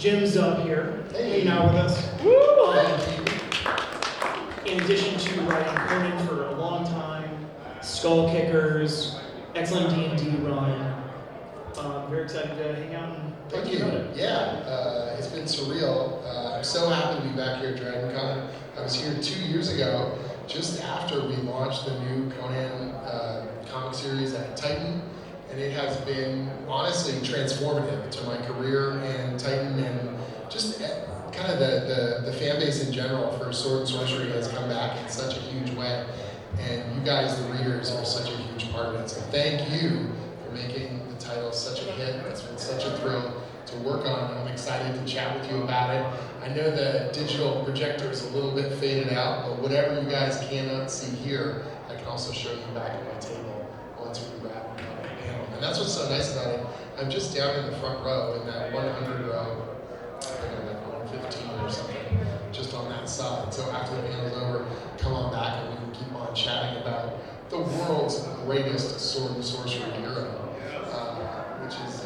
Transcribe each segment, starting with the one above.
Jim Zub here, Hey. hanging out with us. In addition to writing Conan for a long time, Skull Kickers, excellent D&D run. Very excited to hang out and talk Thank to you you. about it. Yeah, it's been surreal. I'm so happy to be back here at DragonCon. I was here 2 years ago, just after we launched the new Conan comic series at Titan, and it has been honestly transformative to my career and Titan, and just kind of the fan base in general for sword and sorcery has come back in such a huge way. And you guys, the readers, are such a huge part of it. So thank you for making the title such a hit. It's been such a thrill to work on. I'm excited to chat with you about it. I know the digital projector is a little bit faded out, but whatever you guys cannot see here, I can also show you back at my table once we wrap up the panel. And that's what's so nice about it. I'm just down in the front row, in that 100 row, I think I'm like 115 or something, just on that side. So after the panel's over, come on back and we can keep on chatting about the world's greatest sword and sorcery hero. Which is,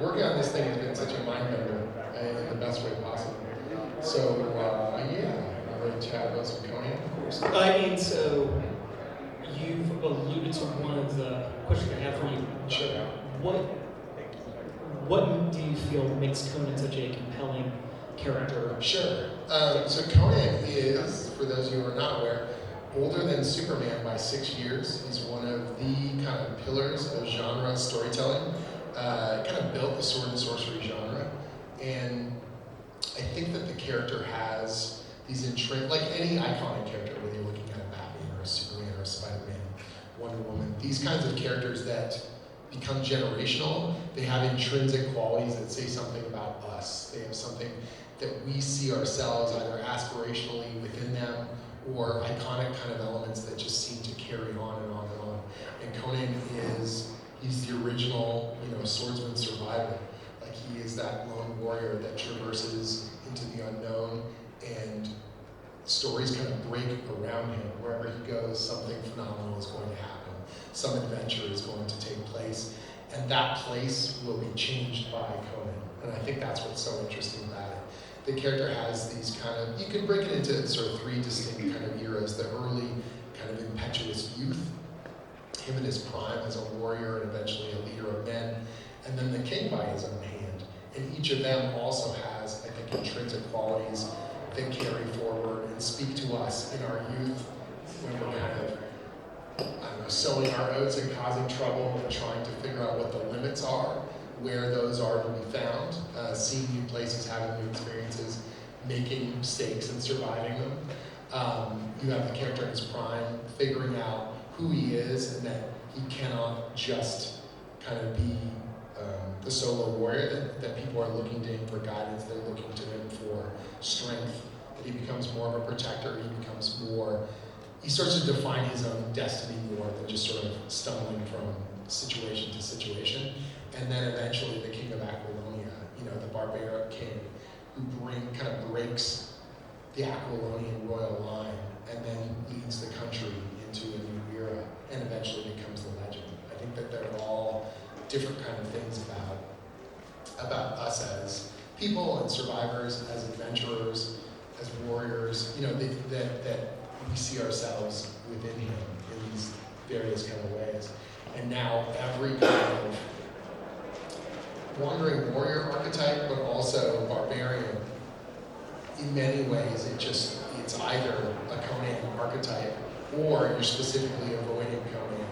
working on this thing has been such a mind bender in the best way possible. So, I'm ready to chat about some Conan, of course. And so, you've alluded to one of the questions I have for you. Sure. What do you feel makes Conan such a compelling character? Sure. So Conan is, for those of you who are not aware, older than Superman by 6 years. He's one of the kind of pillars of genre storytelling. Kind of built the sword and sorcery genre. And I think that the character has these like any iconic character, whether you're looking at a Batman or a Superman or a Spider-Man, Wonder Woman, these kinds of characters that become generational, they have intrinsic qualities that say something about us. They have something that we see ourselves either aspirationally within them or iconic kind of elements that just seem to carry on and on and on. And Conan he's the original, swordsman survivor. Like he is that lone warrior that traverses into the unknown, and stories kind of break around him. Wherever he goes, something phenomenal is going to happen. Some adventure is going to take place, and that place will be changed by Conan. And I think that's what's so interesting about it. The character has these kind of, you can break it into sort of three distinct kind of eras. The early kind of impetuous youth, him in his prime as a warrior and eventually a leader of men, and then the king by his own hand. And each of them also has, I think, intrinsic qualities that carry forward and speak to us in our youth when we're kind of, sowing our oats and causing trouble and trying to figure out what the limits are, where those are to be found, seeing new places, having new experiences, making mistakes and surviving them. You have the character in his prime, figuring out who he is and that he cannot just kind of be the solo warrior, that people are looking to him for guidance, they're looking to him for strength, that he becomes more of a protector, he starts to define his own destiny more than just sort of stumbling from situation to situation. And then eventually the king of Aquilonia, the barbaric king, who kind of breaks the Aquilonian royal line and then leads the country into a new era and eventually becomes the legend. I think that they're all different kind of things about us as people and survivors, as adventurers, as warriors, that we see ourselves within him in these various kind of ways. And now every kind of wandering warrior archetype, but also barbarian, in many ways it's either a Conan archetype or you're specifically avoiding Conan.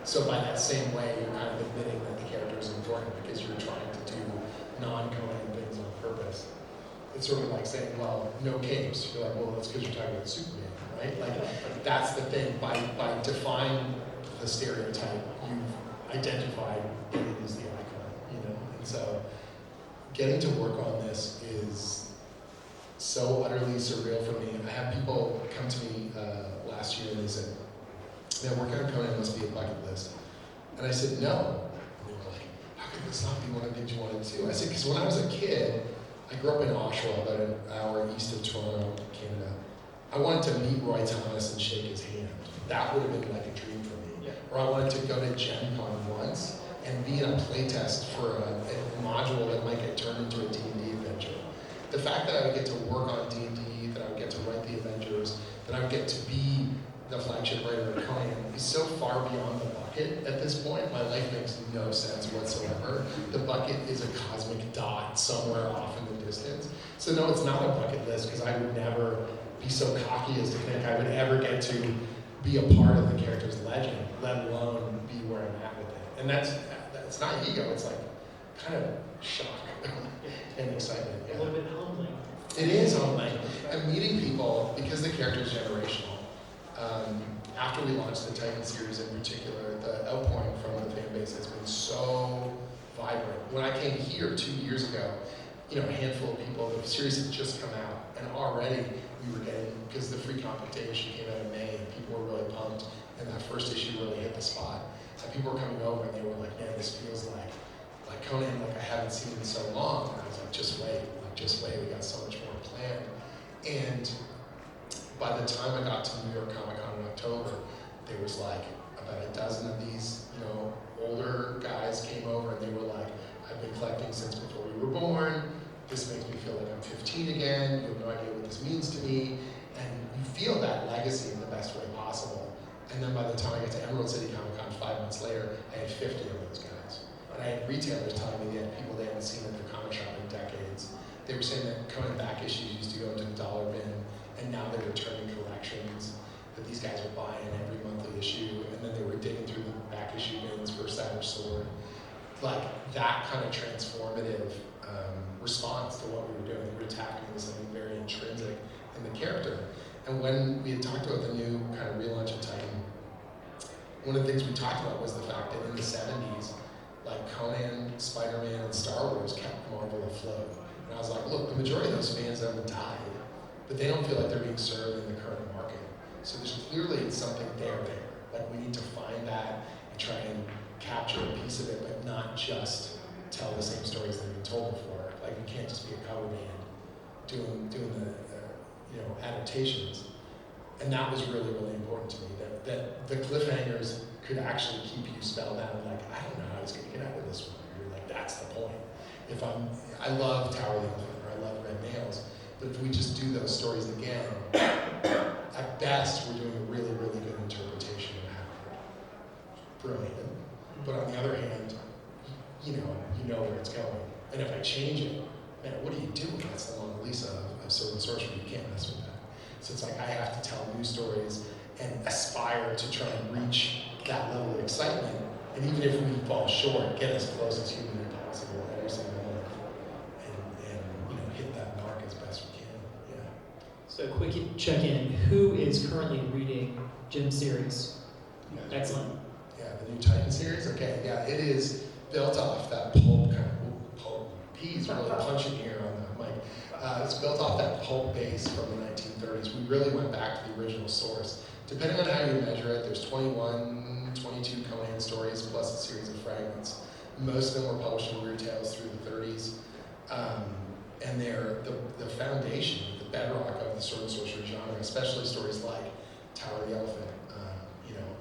So by that same way, you're kind of admitting that the character is important because you're trying to do non-Conan things on purpose. It's sort of like saying, well, no capes. You're like, well, that's because you're talking about Superman, right? Like, that's the thing. By defying the stereotype, you've identified that it is the icon, And so getting to work on this is so utterly surreal for me. I had people come to me last year and they said, man, working on Conan must be a bucket list. And I said, no. And they were like, how could this not be one of the things you wanted to do? I said, because when I was a kid, I grew up in Oshawa, about an hour east of Toronto, Canada. I wanted to meet Roy Thomas and shake his hand. That would have been like a dream for me. Yeah. Or I wanted to go to Gen Con once and be in a playtest for a module that might get turned into a D&D adventure. The fact that I would get to work on D&D, that I would get to write the Avengers, that I would get to be the flagship writer of Conan is so far beyond the bucket at this point. My life makes no sense whatsoever. The bucket is a cosmic dot somewhere off in the distance. So no, it's not a bucket list because I would never be so cocky as to think I would ever get to be a part of the character's legend, let alone be where I'm at with it. And that's not ego, it's like kind of shock and excitement. Yeah. A little bit humbling. It is humbling. And meeting people, because the character is generational, after we launched the Titan series in particular, the outpouring from the fan base has been so vibrant. When I came here 2 years ago, a handful of people, the series had just come out, and already we were getting, because the free competition issue came out in May, and people were really pumped, and that first issue really hit the spot. And people were coming over, and they were like, man, this feels like Conan, like I haven't seen in so long. And I was like, just wait, we got so much more planned. And by the time I got to New York Comic Con in October, there was like about a dozen of these, older guys came over, and they were like, I've been collecting since before we were born. This makes me feel like I'm 15 again. You have no idea what this means to me. And you feel that legacy in the best way possible. And then by the time I get to Emerald City Comic Con 5 months later, I had 50 of those guys. And I had retailers telling me they had people they hadn't seen at their comic shop in decades. They were saying that Conan back issues used to go into the dollar bin, and now they're returning collections that these guys are buying every monthly issue, and then they were digging through the back issue bins for Savage Sword. Like that kind of transformative response to what we were doing. We were tapping into something very intrinsic in the character. And when we had talked about the new kind of relaunch of Titan, one of the things we talked about was the fact that in the 70s, like Conan, Spider-Man, and Star Wars kept Marvel afloat. And I was like, look, the majority of those fans haven't died, but they don't feel like they're being served in the current market. So there's clearly something there. Like we need to find that and try and capture a piece of it, but not just tell the same stories that have been told before. Like we can't just be a cover band doing the adaptations. And that was really, really important to me, that the cliffhangers could actually keep you spellbound. Like, I don't know how he's going to get out of this one. You're like, that's the point. I love Tower of the Elephant, or I love Red Nails, but if we just do those stories again, at best, we're doing a really, really good interpretation of Howard. Brilliant. But on the other hand, you know where it's going. And if I change it, man, what do you do? That's the Mona Lisa of Sword and Sorcery. You can't mess with that. So it's like I have to tell new stories and aspire to try and reach that level of excitement. And even if we fall short, get as close as humanly possible every single month, and hit that mark as best we can. Yeah. So quick check-in. Who is currently reading Jim's series? Yeah. Excellent. Yeah, the new Titan series. Okay, yeah, it is built off that pulp kind of pulp. P's really punching here on the mic. It's built off that pulp base from the 1930s. We really went back to the original source. Depending on how you measure it, there's 21, 22 Conan stories plus a series of fragments. Most of them were published in Weird Tales through the 30s. And they're the foundation, the bedrock of the sword and sorcery genre, especially stories like Tower of the Elephant,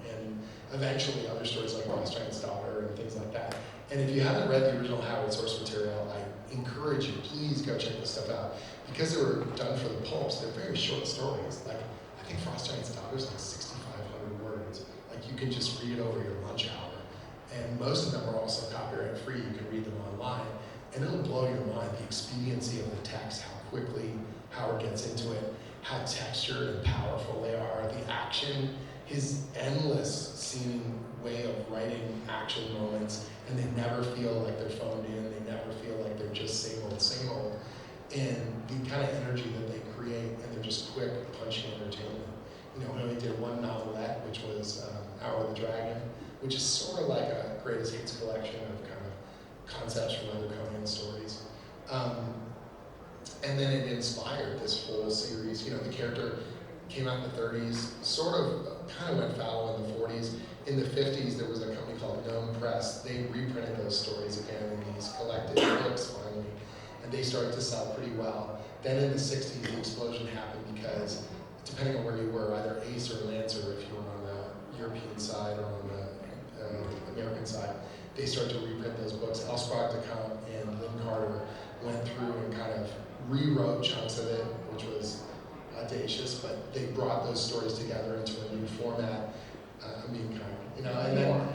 and eventually other stories like Rothschild's Daughter and things like that. And if you haven't read the original Howard source material, I encourage you, please go check this stuff out. Because they were done for the pulps, they're very short stories. Like, I think Rothschild's Daughter is like 6,500 words. Like, you can just read it over your lunch hour. And most of them are also copyright free. You can read them online. And it'll blow your mind, the expediency of the text, how quickly Howard gets into it, how textured and powerful they are, the action, his endless seeming way of writing action moments, and they never feel like they're phoned in, they never feel like they're just same old, and the kind of energy that they create, and they're just quick, punchy entertainment. He only did one novelette, which was Hour of the Dragon, which is sort of like a greatest hits collection of kind of concepts from other Conan stories. And then it inspired this whole series. The character came out in the 30s, kind of went foul in the 40s. In the 50s, there was a company called Gnome Press. They reprinted those stories again in these collected books finally, and they started to sell pretty well. Then in the 60s, the explosion happened because depending on where you were, either Ace or Lancer, if you were on the European side or on the American side, they started to reprint those books. L. Sprague de Camp and Lynn Carter went through and kind of rewrote chunks of it, which was audacious, but they brought those stories together into a new format. I'm being kind, you know. And then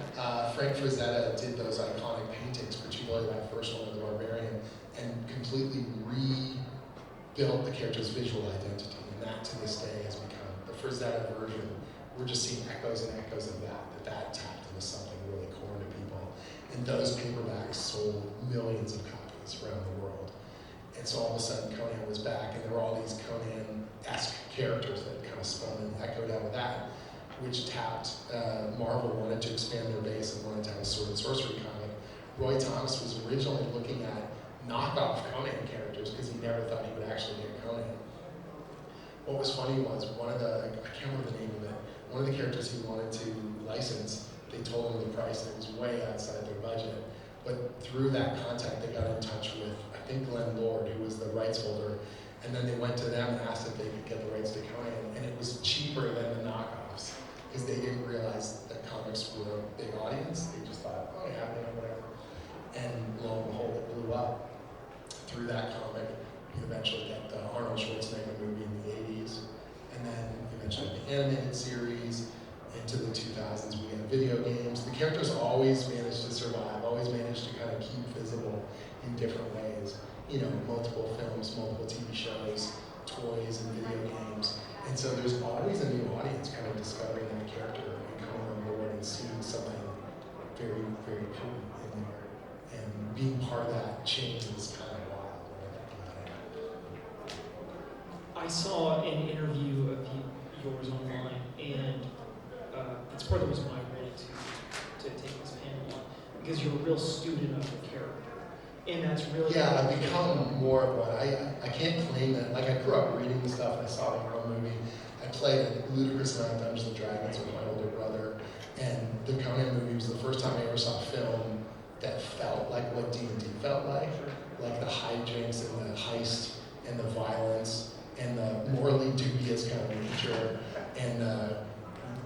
Frank Frazetta did those iconic paintings, particularly that first one, The Barbarian, and completely rebuilt the character's visual identity. And that, to this day, has become the Frazetta version. We're just seeing echoes and echoes of that tapped into something really core to people. And those paperbacks sold millions of copies around the world. And so all of a sudden Conan was back, and there were all these Conan-esque characters that kind of spun and echoed out of that, which tapped, Marvel wanted to expand their base and wanted to have a sword and sorcery comic. Roy Thomas was originally looking at knockoff Conan characters because he never thought he would actually get Conan. What was funny was I can't remember the name of it, one of the characters he wanted to license, they told him the price and it was way outside their budget. But through that contact, they got in touch with, I think, Glenn Lord, who was the rights holder, and then they went to them and asked if they could get the rights to Conan, and it was cheaper than the knockoffs, because they didn't realize that comics were a big audience. They just thought, oh yeah, whatever. And lo and behold, it blew up. Through that comic, you eventually get the Arnold Schwarzenegger movie in the 80s, and then eventually the animated series. Into the 2000s, we had video games. The characters always managed to survive, always managed to kind of keep visible in different ways. You know, multiple films, multiple TV shows, toys, and video games. And so there's always a new audience kind of discovering that character and coming on board and seeing something very, very potent in there. And being part of that change is kind of wild when I think about it. I saw an interview of yours online, and it's part of the reason why I wanted to take this panel on, because you're a real student of the character, and that's really I've become more of one. I can't claim that. Like, I grew up reading the stuff, and I saw the Arnold movie. I played a ludicrous amount of Dungeons and Dragons with my older brother, and the Conan movie was the first time I ever saw a film that felt like what D&D felt like the hijinks and the heist and the violence and the morally dubious kind of nature and the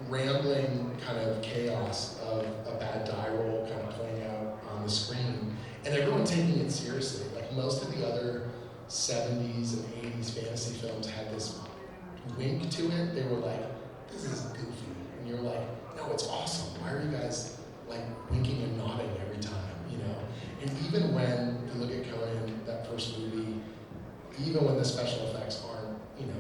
rambling kind of chaos of a bad die roll kind of playing out on the screen, and everyone taking it seriously. Like, most of the other 70s and 80s fantasy films had this wink to it. They were like, this is goofy. And you're like, no, it's awesome. Why are you guys like winking and nodding every time, you know? And even when you look at Conan, that first movie, even when the special effects aren't, you know,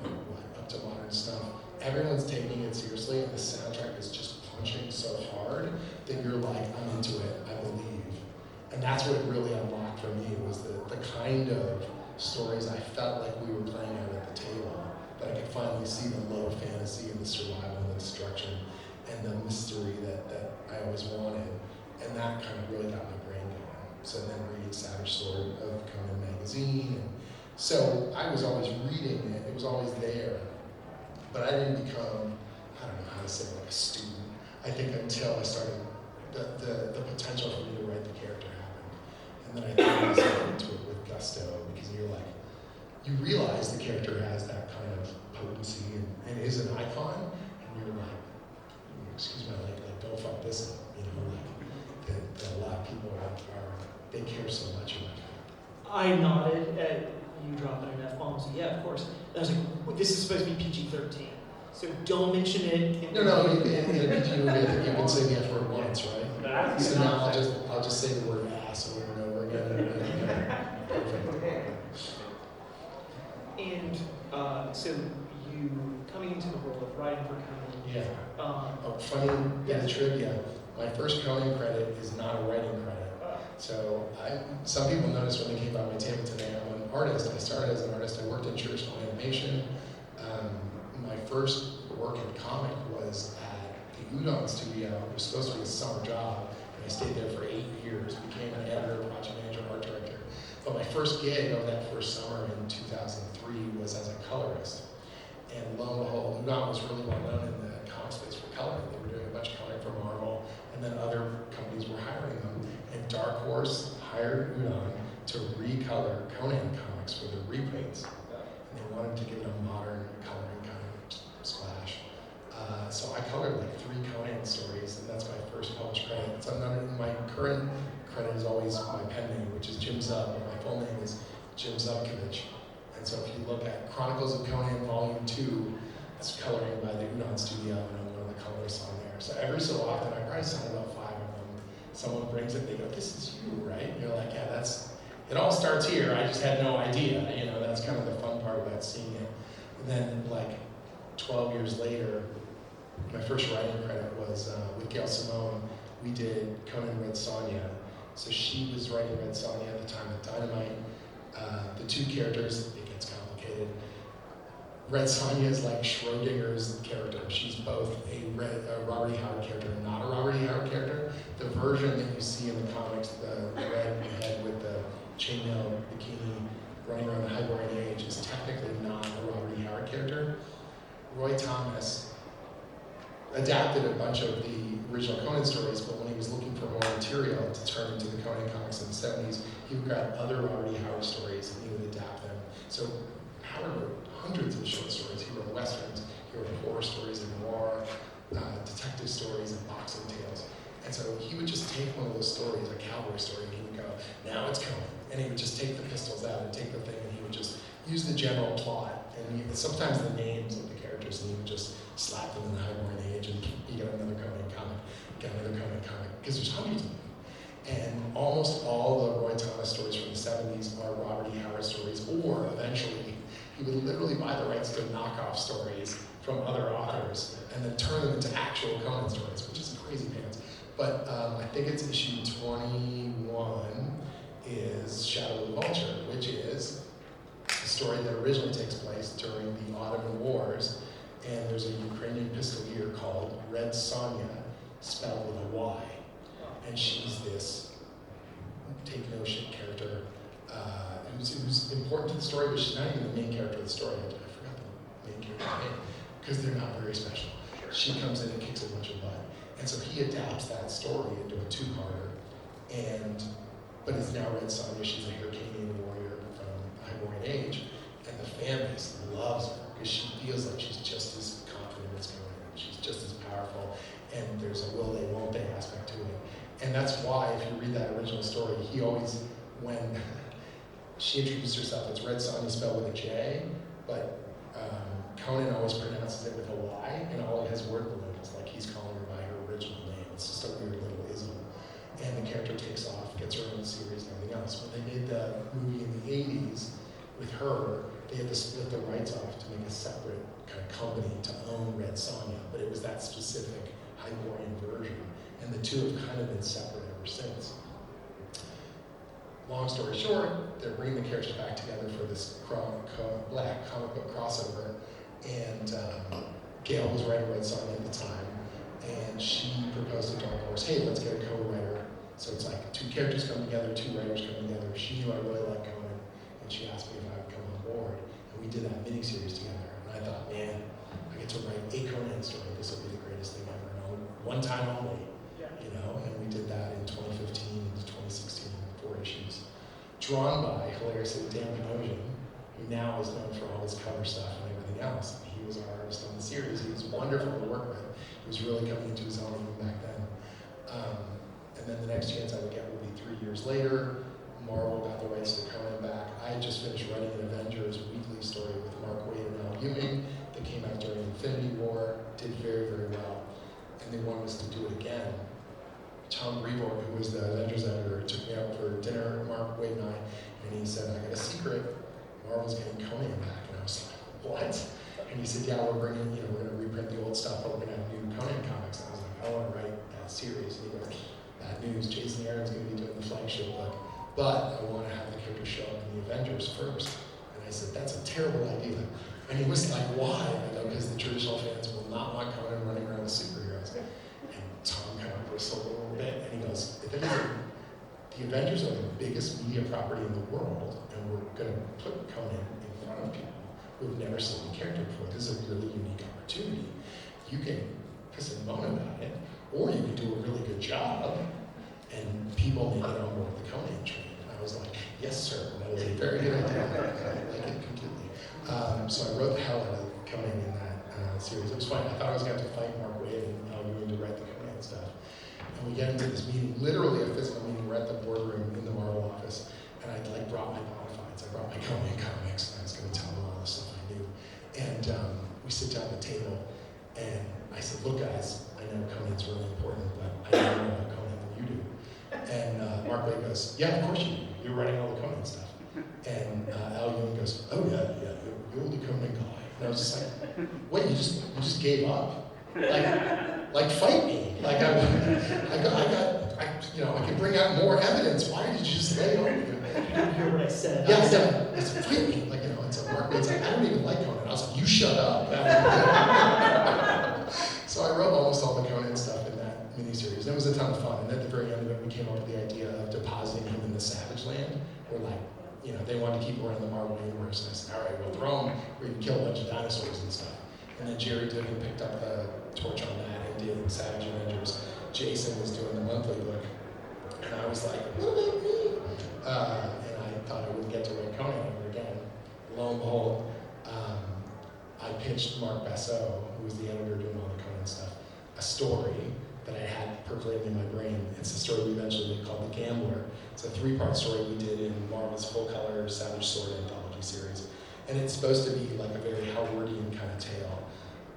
up to modern stuff, everyone's taking it seriously, and the soundtrack is just punching so hard that you're like, I'm into it, I believe. And that's what it really unlocked for me, was the kind of stories I felt like we were playing out at the table, that I could finally see the low fantasy and the survival and the destruction and the mystery that I always wanted. And that kind of really got my brain going. So then reading Savage Sword of Conan magazine. And so I was always reading it, it was always there. But I didn't become, I don't know how to say it, like a student. I think until I started, the potential for me to write the character happened. And then I threw myself into it with gusto, because you're like, you realize the character has that kind of potency and is an icon, and you're like, excuse my language, like, don't fuck this up, you know, like, that a lot of people they care so much about it. I nodded at you dropping an F-bomb, so yeah, of course. And I was like, well, this is supposed to be PG-13, so don't mention it. No, in a PG movie, I think you can say the F word once, right? So now I'll just say the word ass over and over again. And so you coming into the role of writing for Conan. Yeah. Funny bit of trivia. My first Conan credit is not a writing credit. So some people noticed when they came by my table today, I'm an artist. I started as an artist. I worked in traditional animation. My first work in comic was at the Udon Studio. It was supposed to be a summer job, and I stayed there for 8 years. Became an editor, project manager, art director. But my first gig of that first summer in 2003 was as a colorist. And lo and behold, Udon was really well known in the comic space for coloring. They were doing a bunch of coloring for Marvel, and then other companies were hiring them. And Dark Horse hired Udon to recolor Conan comics for the reprints. And they wanted to give it a modern coloring kind of published credit. It's under my current credit is always my pen name, which is Jim Zub, and my full name is Jim Zubkovich. And so if you look at Chronicles of Conan Volume 2, it's coloring by the Unan Studio, and I'm one of the colorists on there. So every so often, I probably sign about 5 of them. Someone brings it, they go, "This is you, right?" And you're like, "Yeah, it all starts here. I just had no idea." That's kind of the fun part about seeing it. And then, like 12 years later, my first writing credit was with Gail Simone. We did Conan Red Sonja. So she was writing Red Sonja at the time of Dynamite. The two characters, it gets complicated. Red Sonja is like Schrodinger's character. She's both a Robert E. Howard character and not a Robert E. Howard character. The version that you see in the comics, the red head with the chainmail bikini running around the Hyborian Age, is technically not a Robert E. Howard character. Roy Thomas adapted a bunch of the original Conan stories, but when he was looking for more material to turn into the Conan comics in the 70s, he would grab other Robert E. Howard stories and he would adapt them. So Howard wrote hundreds of short stories. He wrote westerns, he wrote horror stories and noir, detective stories and boxing tales. And so he would just take one of those stories, a cowboy story, and he would go, "Now it's Conan." And he would just take the pistols out and take the thing, and he would just use the general plot, and sometimes the names of the characters, and he would just slap them in the Hyborian Age, and you get another Conan comic, because there's hundreds of them. And almost all the Roy Thomas stories from the 70s are Robert E. Howard stories, or eventually he would literally buy the rights to knockoff stories from other authors and then turn them into actual Conan stories, which is crazy pants. But I think it's issue 21 is Shadow of the Vulture, which is a story that originally takes place during the Ottoman Wars, and there's a Ukrainian pistolier called Red Sonja, spelled with a Y, and she's this take-no-shit character who's important to the story, but she's not even the main character of the story. I forgot the main character's name, because they're not very special. She comes in and kicks a bunch of butt. And so he adapts that story into a two-parter, but it's now Red Sonja. She's a Hyrcanian warrior from the Hyborian Age, and the fan base loves her because she feels like she's just as confident as Conan. She's just as powerful, and there's a will they, won't they aspect to it. And that's why, if you read that original story, he always, when she introduced herself, it's Red Sonja spelled with a J, but Conan always pronounces it with a Y, and all of his word balloons, like he's calling her by her original name. It's just a weird little ism. And the character takes off, gets her own series and everything else. When they made the movie in the 80s with her, they had to split the rights off to make a separate kind of company to own Red Sonja, but it was that specific Hyborian version. And the two have kind of been separate ever since. Long story short, they're bringing the characters back together for this black comic book crossover, and Gail was writing Red Sonja at the time, and she proposed to Dark Horse, "Hey, let's get a co-writer." So it's like two characters come together, two writers come together. She knew I really liked Conan, and she asked me if I would come on board, and we did that miniseries together. And I thought, man, I get to write a Conan story. This will be the greatest thing ever, and one time only, And we did that in 2015 into 2016, 4 issues. Drawn by, hilariously, Dan Panosian, who now is known for all his cover stuff and everything else. He was our artist on the series. He was wonderful to work with. He was really coming into his own even back then. And then the next chance I would get would be 3 years later. Marvel got the rights to Conan back. I had just finished writing an Avengers weekly story with Mark Waid and Al Ewing that came out during Infinity War, did very, very well. And they wanted us to do it again. Tom Brevoort, who was the Avengers editor, took me out for dinner, Mark Waid and I, and he said, "I got a secret, Marvel's getting Conan back." And I was like, "What?" And he said, "Yeah, we're going to reprint the old stuff, but we're going to have new Conan comics." And I was like, "I want to write that series." And he goes, "Bad news, Jason Aaron's going to be doing the flagship book, but I want to have the characters show up in the Avengers first." And I said, "That's a terrible idea." And he was like, "Why?" I go, "Because the traditional fans will not want Conan running around with superheroes." And Tom kind of bristled a little bit, and he goes, "The Avengers are the biggest media property in the world, and we're going to put Conan in front of people who have never seen the character before. This is a really unique opportunity. You can piss and moan about it, or you can do a really good job, and people may get on board the Conan train." And I was like, "Yes, sir, that is a very good idea." I like it completely. So I wrote the hell out of Conan in that series. It was fun. I thought I was going to have to fight Mark Wade and Al Ewing to write the Conan stuff. And we get into this meeting, literally a physical meeting. We're at the boardroom in the Marvel office, and I like brought my bona fides. I brought my Conan comics, and I was going to tell them all the stuff I knew. And we sit down at the table, and I said, look guys, I know Conan's really important, but I know more about Conan than you do. And Mark Wade goes, yeah, of course you do. You're writing all the Conan stuff. And Al Ewing goes, oh yeah, you're the Conan guy. And I was just like, what, you just gave up? Like fight me. Like I can bring out more evidence. Why did you just lay on me? You didn't hear what I said. Yeah, I said, fight me. Like, and so Mark Wade's like, I don't even like Conan. I was like, you shut up. So I wrote almost all the Conan stuff in that miniseries. And it was a ton of fun. And at the very end of it, we came up with the idea of depositing him in the Savage Land, where they wanted to keep him around the Marvel universe. And I said, all right, we'll throw him where you can kill a bunch of dinosaurs and stuff. And then Jerry Duggan picked up the torch on that and did Savage Avengers. Jason was doing the monthly book. And I was like, what about me? And I thought I wouldn't get to write Conan ever again. Lo and behold, I pitched Mark Basso, who was the editor doing all the Conan stuff, a story that I had percolating in my brain. It's a story we eventually made called The Gambler. It's a 3-part story we did in Marvel's full-color Savage Sword anthology series. And it's supposed to be like a very Howardian kind of tale.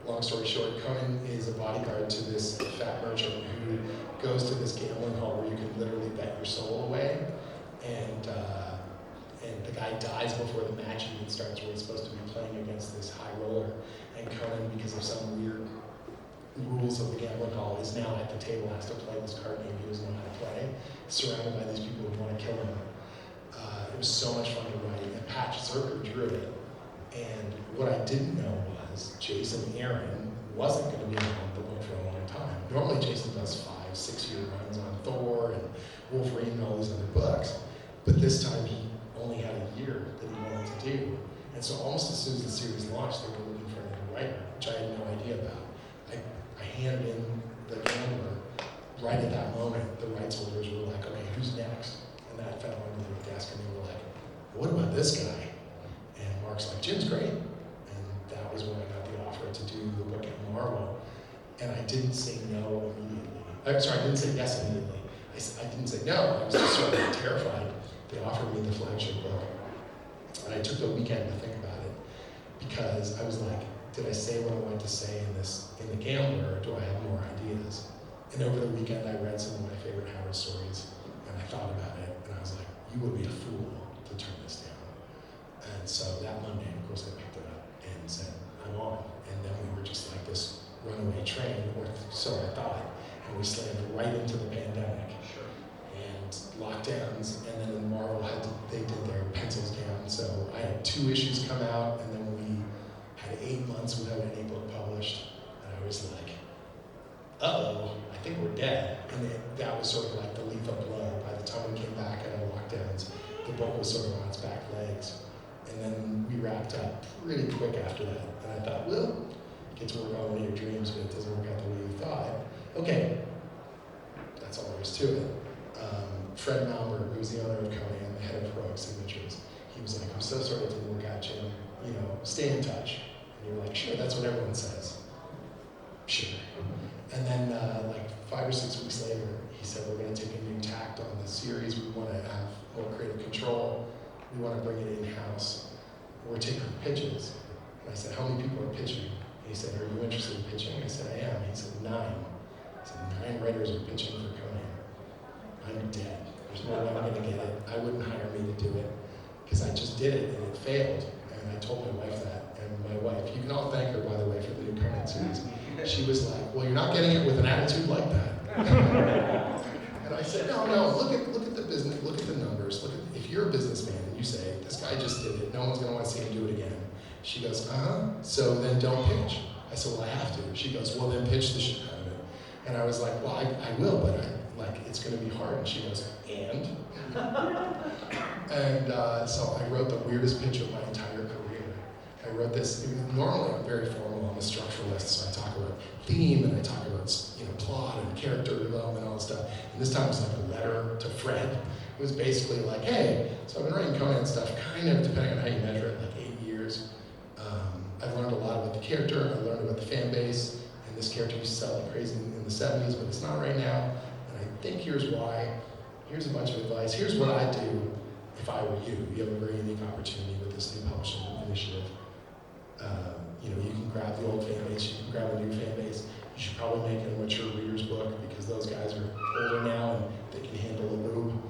Long story short, Conan is a bodyguard to this fat merchant who goes to this gambling hall where you can literally bet your soul away. And the guy dies before the match even starts, where he's supposed to be playing against this high roller. And Conan, because of some weird rules of the gambling hall, is now at the table, has to play this card game he doesn't know how to play, surrounded by these people who want to kill him. It was so much fun to write, and Pat Zerker drew it. And what I didn't know was Jason Aaron wasn't going to be on the book for a long time. Normally Jason does 5-6 year runs on Thor and Wolverine and all these other books, but this time he only had a year that he wanted to do. And so almost as soon as the series launched, they were looking for a new writer, which I had no idea about. I handed in The Gambler. Right at that moment, the rights holders were like, okay, who's next? And that fell onto their desk, and they were like, what about this guy? And Mark's like, Jim's great. And that was when I got the offer to do the book at Marvel. And I didn't say no immediately. I didn't say yes immediately. I didn't say no. I was just sort of terrified. They offered me the flagship book. And I took the weekend to think about it, because I was like, did I say what I wanted to say in The Gambler, or do I have more ideas? And over the weekend, I read some of my favorite Howard stories, and I thought about it, and I was like, you would be a fool to turn this down. And so that Monday, of course, I picked it up and said, I'm on. And then we were just like this runaway train, or so I thought, and we slammed right into the pandemic. Sure. And lockdowns, and then Marvel they did their pencils down. So I had 2 issues come out, and then we had 8 months without any book published. And I was like, uh-oh, I think we're dead. And that was sort of like the lethal blow. By the time we came back out of lockdowns, the book was sort of on its back legs. And then we wrapped up pretty quick after that. And I thought, well, get to work on one of your dreams, but it doesn't work out the way you thought. Okay, that's all there is to it. Fred Malberg, who's the owner of Conan, the head of Heroic Signatures, he was like, I'm so sorry it didn't work out, Jim. Stay in touch. And you were like, sure, that's what everyone says. Sure. And then like 5 or 6 weeks later, he said, we're going to take a new tact on the series. We want to have more creative control. We want to bring it in-house. We're taking pitches. And I said, how many people are pitching? And he said, are you interested in pitching? I said, I am. He said, 9. I said, 9 writers are pitching for Conan. I'm dead. There's no way I'm going to get it. I wouldn't hire me to do it, because I just did it and it failed. And I told my wife that. And my wife, you can all thank her, by the way, for the new Conan series. She was like, well, you're not getting it with an attitude like that. And I said, no, look at the business, look at the numbers. If you're a businessman and you say, this guy just did it, no one's going to want to see him do it again. She goes, so then don't pitch. I said, well, I have to. She goes, well, then pitch the shit out of it. And I was like, well, I will, but it's going to be hard. And she goes, and? And so I wrote the weirdest pitch of my entire career. I wrote this, normally I'm very formal, I'm a structuralist, so I talk about theme and I talk about plot and character development and all this stuff. And this time it was like a letter to Fred. It was basically like, hey, so I've been writing Conan stuff kind of, depending on how you measure it, like 8 years. I've learned a lot about the character, I learned about the fan base, and this character used to sell like crazy in the 70s, but it's not right now. And I think here's why. Here's a bunch of advice. Here's what I'd do if I were you. You have a very unique opportunity with this new publishing initiative. You can grab the old fan base, you can grab a new fan base. You should probably make it a mature reader's book because those guys are older now and they can handle a boob.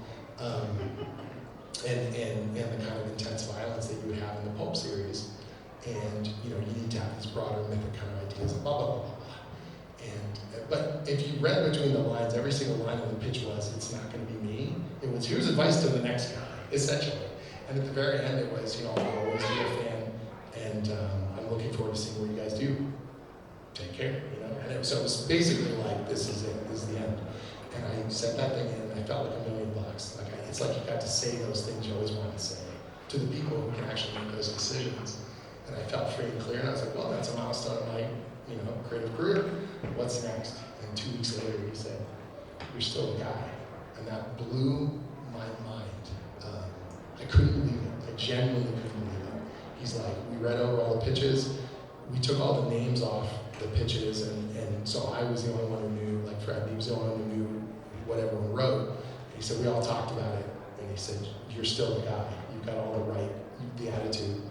And the kind of intense violence that you would have in the pulp series. And you need to have these broader mythic kind of ideas, blah, blah, blah, blah, blah. But if you read between the lines, every single line of the pitch was, it's not going to be me. It was, here's advice to the next guy, essentially. And at the very end, it was, I'll always be a fan, and I'm looking forward to seeing what you guys do. Take care, And so it was basically like, this is it, this is the end. And I sent that thing in, and I felt like $1 million. It's like you got to say those things you always wanted to say to the people who can actually make those decisions. And I felt free and clear, and I was like, well, that's a milestone in my, creative career. What's next? And 2 weeks later, he said, you're still the guy. And that blew my mind. I couldn't believe it. I genuinely couldn't believe it. He's like, we read over all the pitches. We took all the names off the pitches, and so I was the only one who knew, like Fred, he was the only one who knew what everyone wrote. And he said, we all talked about it. And he said, you're still the guy. You've got all the attitude.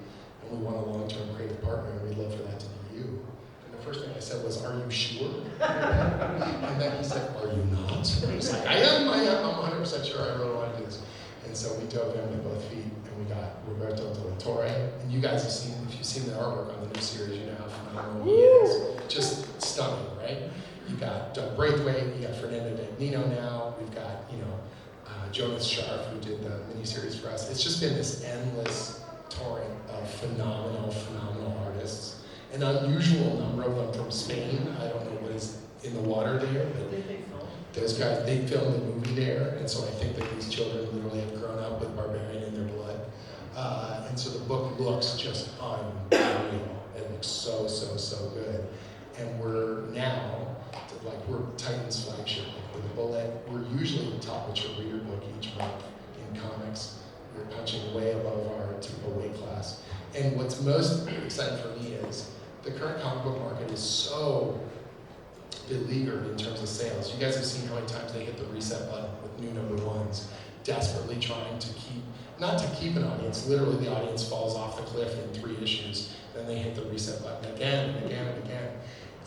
And we want a long-term creative partner, and we'd love for that to be you. And the first thing I said was, are you sure? And then he said, are you not? And I was like, I am, I'm 100% sure I really want to do this. And so we dove in with both feet, and we got Roberto Del Torre. And you guys have seen, if you've seen the artwork on the new series, you know how phenomenal he is. Just stunning, right? You got Doug Braithwaite, you got Fernando Dagnino now, we've got, Jonas Scharf, who did the miniseries for us. It's just been this endless torrent of phenomenal artists. An unusual number of them from Spain. I don't know what is in the water there, but those guys, they filmed the movie there, and so I think that these children literally have grown up with Barbarian in their blood. And so the book looks just unreal. It looks so good. And we're now, we're Titan's flagship. With a bullet, we're usually the top mature reader book each month in comics. We're punching way above our typical weight class. And what's most exciting for me is the current comic book market is so beleaguered in terms of sales. You guys have seen how many times they hit the reset button with new number ones, desperately trying to not to keep an audience, literally the audience falls off the cliff in 3 issues, then they hit the reset button again and again and again.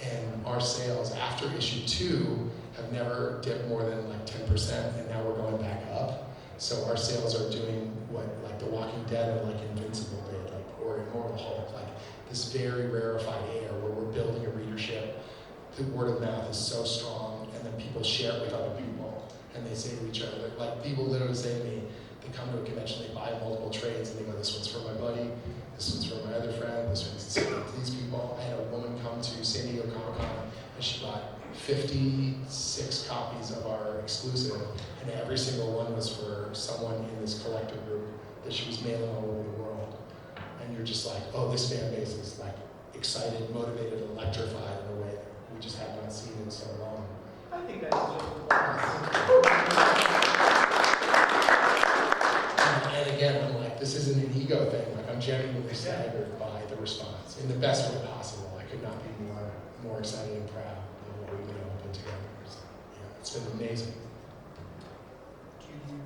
And our sales after issue 2 have never dipped more than 10%, and now we're going back up. So our sales are doing what The Walking Dead and Invincible did, or Immortal Hulk, this very rarefied air where we're building a readership. The word of mouth is so strong, and then people share it with other people, and they say to each other, people literally say to me, they come to a convention, they buy multiple trades, and they go, this one's for my buddy, this one's for my other friend, this one's for these people. I had a woman come to San Diego Comic-Con, and she bought 56 copies of our exclusive, and every single one was for someone in this collective group that she was mailing all over the world. And you're just like, oh, this fan base is excited, motivated, electrified in a way that we just have not seen in so long. I think that's just and again, I'm this isn't an ego thing. I'm genuinely staggered by the response in the best way possible. I could not be more excited and proud of what we've been able to put together. So, it's been amazing. Do you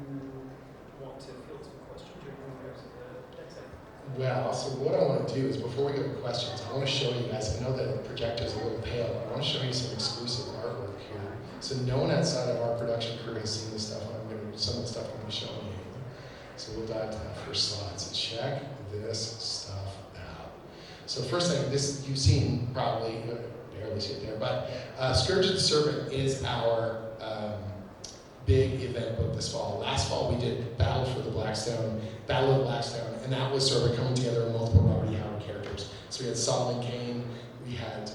want to field some questions or moving to the next item? Well, so what I want to do is, before we go to questions, I want to show you guys, I know the projector is a little pale, but I want to show you some exclusive artwork here. So no one outside of our production crew has seen this stuff, and some of the stuff I'm going to be showing you. So we'll dive to that first slide. So check this stuff out. So first thing, this you've seen probably, barely see it there, but Scourge of the Serpent is our big event book this fall. Last fall we did Battle of the Blackstone, and that was sort of coming together of multiple Robert E. Howard characters. So we had Solomon Kane, we had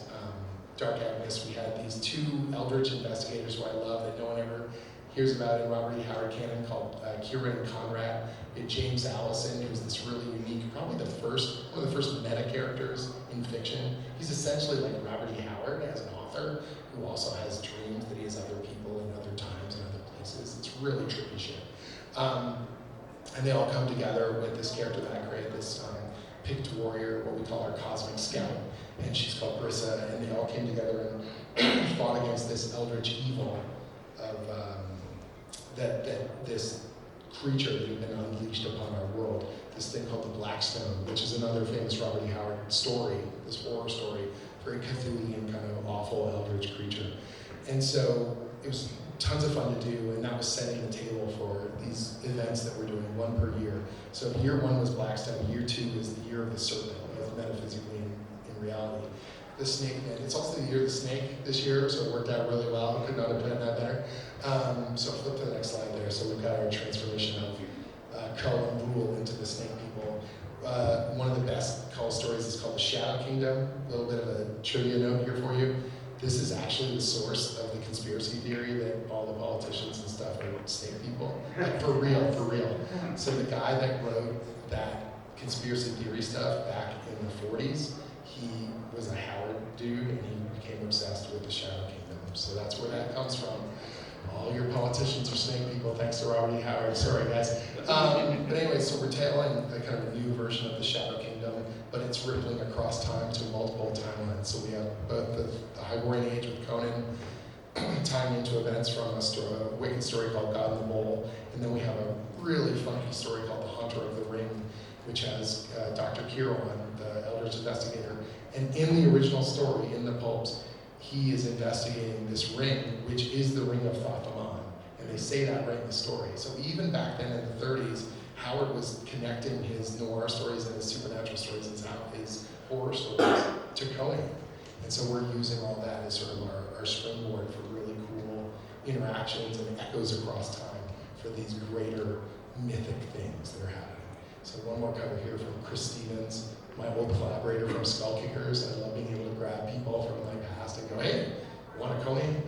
Dark Agnes, we had these 2 Eldritch investigators who I love that no one ever hears about in Robert E. Howard canon called Kieran and Conrad. We had James Allison, who's this really unique, probably one of the first meta characters in fiction. He's essentially like Robert E. Howard as an author, who also has dreams that he has other people in other times and other places. It's really trippy shit. And they all come together with this character that I created, this picked warrior, what we call our cosmic scout, and she's called Brissa, and they all came together and fought against this eldritch evil of that this creature that had been unleashed upon our world, this thing called the Blackstone, which is another famous Robert E. Howard story, this horror story, very Cthulhian kind of awful eldritch creature. And so it was tons of fun to do, and that was setting the table for these events that we're doing, one per year. So year 1 was Blackstone, year 2 is the year of the serpent, both metaphysically and in reality. The snake, it's also the year of the snake this year, so it worked out really well. I could not have planned that better. So flip to the next slide there. So we've got our transformation of Kull and Rule into the snake people. One of the best Kull stories is called the Shadow Kingdom. A little bit of a trivia note here for you. This is actually the source of the conspiracy theory that all the politicians and stuff are snake people. Like, for real, for real. So the guy that wrote that conspiracy theory stuff back in the 40s, he was a Howard dude, and he became obsessed with the Shadow Kingdom. So that's where that comes from. All your politicians are snake people, thanks to Robert E. Howard. Sorry, guys. But anyway, so we're telling a kind of new version of the Shadow Kingdom, but it's rippling across time to multiple timelines. So we have both the Hyborian Age with Conan, tying into events from a wicked story called God in the Mole, and then we have a really funky story called The Hunter of the Ring, which has Dr. Kiron, the Eldritch investigator. And in the original story, in the pulps, he is investigating this ring, which is the Ring of Thoth-Amon. And they say that right in the story. So even back then in the 30s, Howard was connecting his noir stories and his supernatural stories and his horror stories to Conan. And so we're using all that as sort of our springboard for really cool interactions and echoes across time for these greater mythic things that are happening. So one more cover here from Chris Stevens, my old collaborator from Skull Kickers. I love being able to grab people from my past and go, hey, want a Conan?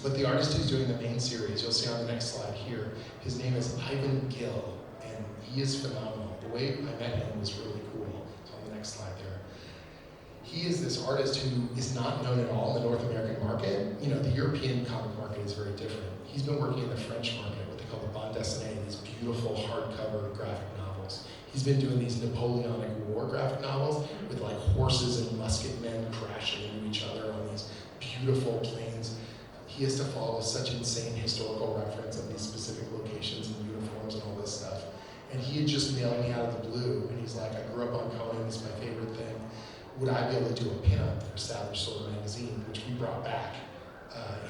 But the artist who's doing the main series, you'll see on the next slide here, his name is Ivan Gill, and he is phenomenal. The way I met him was really cool. So on the next slide there. He is this artist who is not known at all in the North American market. You know, the European comic market is very different. He's been working in the French market, what they call the bande dessinée, these beautiful hardcover graphic novels. He's been doing these Napoleonic War graphic novels with like horses and musket men crashing into each other on these beautiful plains. He has to follow such insane historical reference of these specific locations and uniforms and all this stuff. And he had just mailed me out of the blue, and he's like, I grew up on Conan, it's my favorite thing. Would I be able to do a pinup for Savage Sword magazine, which we brought back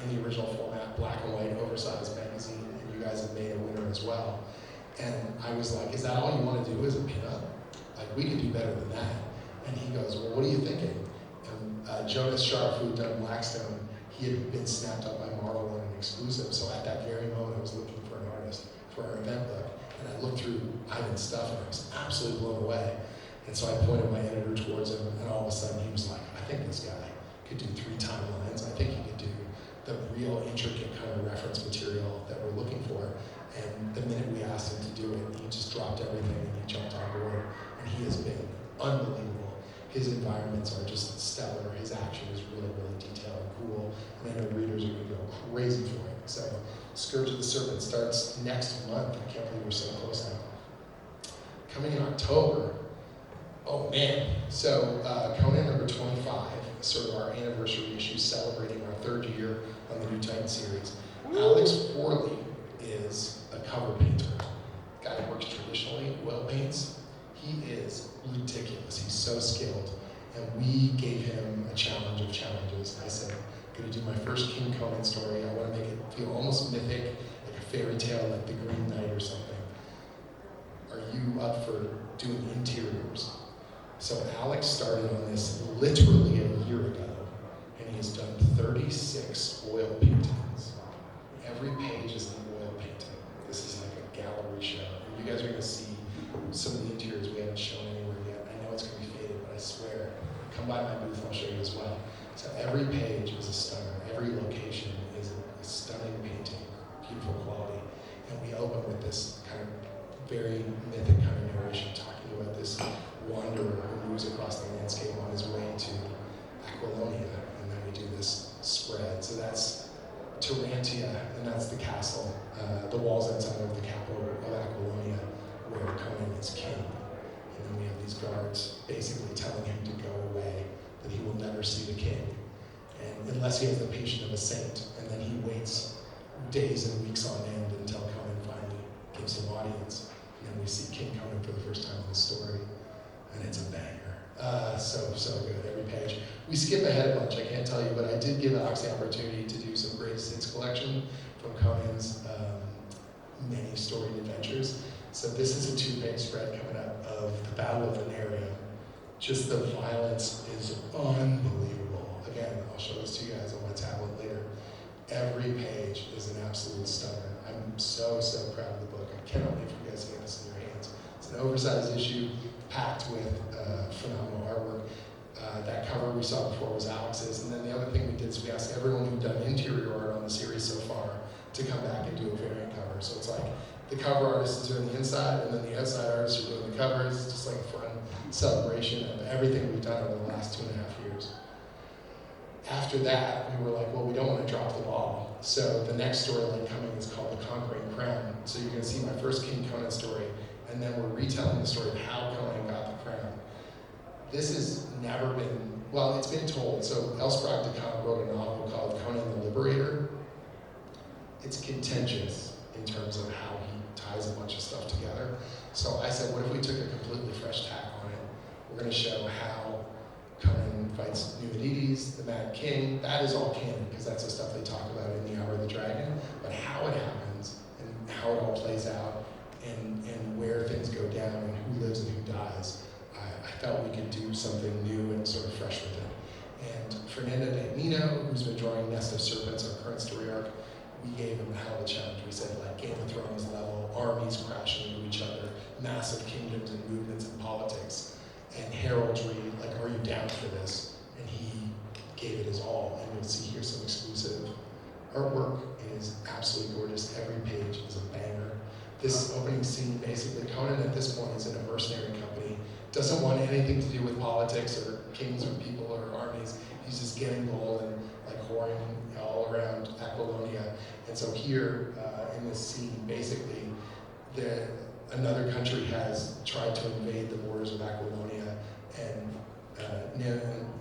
in the original format, black and white, oversized magazine, and you guys have made a winner as well. And I was like, is that all you want to do is a pinup? Like, we could do better than that. And he goes, well, what are you thinking? And Jonas Sharp, who had done Blackstone, he had been snapped up by Marvel on an exclusive. So at that very moment, I was looking for an artist for our event book. And I looked through Ivan's stuff, and I was absolutely blown away. And so I pointed my editor towards him, and all of a sudden he was like, I think this guy could do 3 timelines. I think he could do the real intricate kind of reference material that we're looking for. And the minute we asked him to do it, he just dropped everything and he jumped on board. And he has been unbelievable. His environments are just stellar. His action is really, really detailed and cool. And I know readers are going to go crazy for it. So Scourge of the Serpent starts next month. I can't believe we're so close now. Coming in October, oh man. So Conan number 25, sort of our anniversary issue celebrating our 3rd year on the New Titan series. Alex Forley is a cover painter. Guy who works traditionally, oil paints. He is ridiculous. He's so skilled. And we gave him a challenge of challenges. I said, I'm going to do my first King Conan story. I want to make it feel almost mythic, like a fairy tale, like the Green Knight or something. Are you up for doing interiors? So Alex started on this literally a year ago, and he has done 36 oil paintings. Every page is an oil painting. This is like a gallery show. And you guys are going to see some of the interiors we haven't shown anywhere yet. I know it's going to be faded, but I swear, come by my booth, I'll show you as well. So every page is a stunner. Every location is a stunning painting, beautiful quality. And we open with this kind of very mythic kind of narration, talking about this wanderer who moves across the landscape on his way to Aquilonia, and then we do this spread. So that's Tarantia, and that's the castle, the walls outside of the capital of Aquilonia, where Conan is king. And then we have these guards basically telling him to go away, that he will never see the king, and unless he has the patience of a saint. And then he waits days and weeks on end until Conan finally gives him audience. And then we see King Conan for the first time in the story, and it's a banger. So good, every page. We skip ahead a bunch, I can't tell you, but I did give Alex the opportunity to do some greatest hits collection from Conan's many storied adventures. So this is a 2-page spread coming up of the Battle of Veneria. Just the violence is unbelievable. Again, I'll show this to you guys on my tablet later. Every page is an absolute stunner. I'm so proud of the book. I cannot wait for you guys to get this in your hands. It's an oversized issue, packed with phenomenal artwork. That cover we saw before was Alex's, and then the other thing we did is we asked everyone who'd done interior art on the series so far to come back and do a variant cover. So it's like the cover artist is doing the inside, and then the outside artists are doing the covers. It's just like a fun celebration of everything we've done over the last 2.5 years. After that, we were like, well, we don't want to drop the ball. So the next storyline coming is called The Conquering Crown. So you're going to see my first King Conan story, and then we're retelling the story of how Conan got the crown. This has never been, well, it's been told. So Elsbrach de Camp wrote a novel called Conan the Liberator. It's contentious in terms of how he ties a bunch of stuff together. So I said, what if we took a completely fresh tack on it? We're going to show how Conan fights Numidides, the Mad King. That is all canon, because that's the stuff they talk about in The Hour of the Dragon. But how it happens, and how it all plays out, and where things go down, and who lives and who dies, I felt we could do something new and sort of fresh with it. And Fernando de Mino, who's been drawing Nest of Serpents, our current story arc, we gave him a hell of a challenge. We said, like, Game of Thrones level, armies crashing into each other, massive kingdoms and movements and politics, and heraldry, like, are you down for this? And he gave it his all, and you'll see here some exclusive artwork. It is absolutely gorgeous. Every page is a banger. This opening scene, basically, Conan at this point is in a mercenary company, doesn't want anything to do with politics or kings or people or armies. He's just getting gold and like whoring all around Aquilonia. And so here in this scene, basically, another country has tried to invade the borders of Aquilonia, and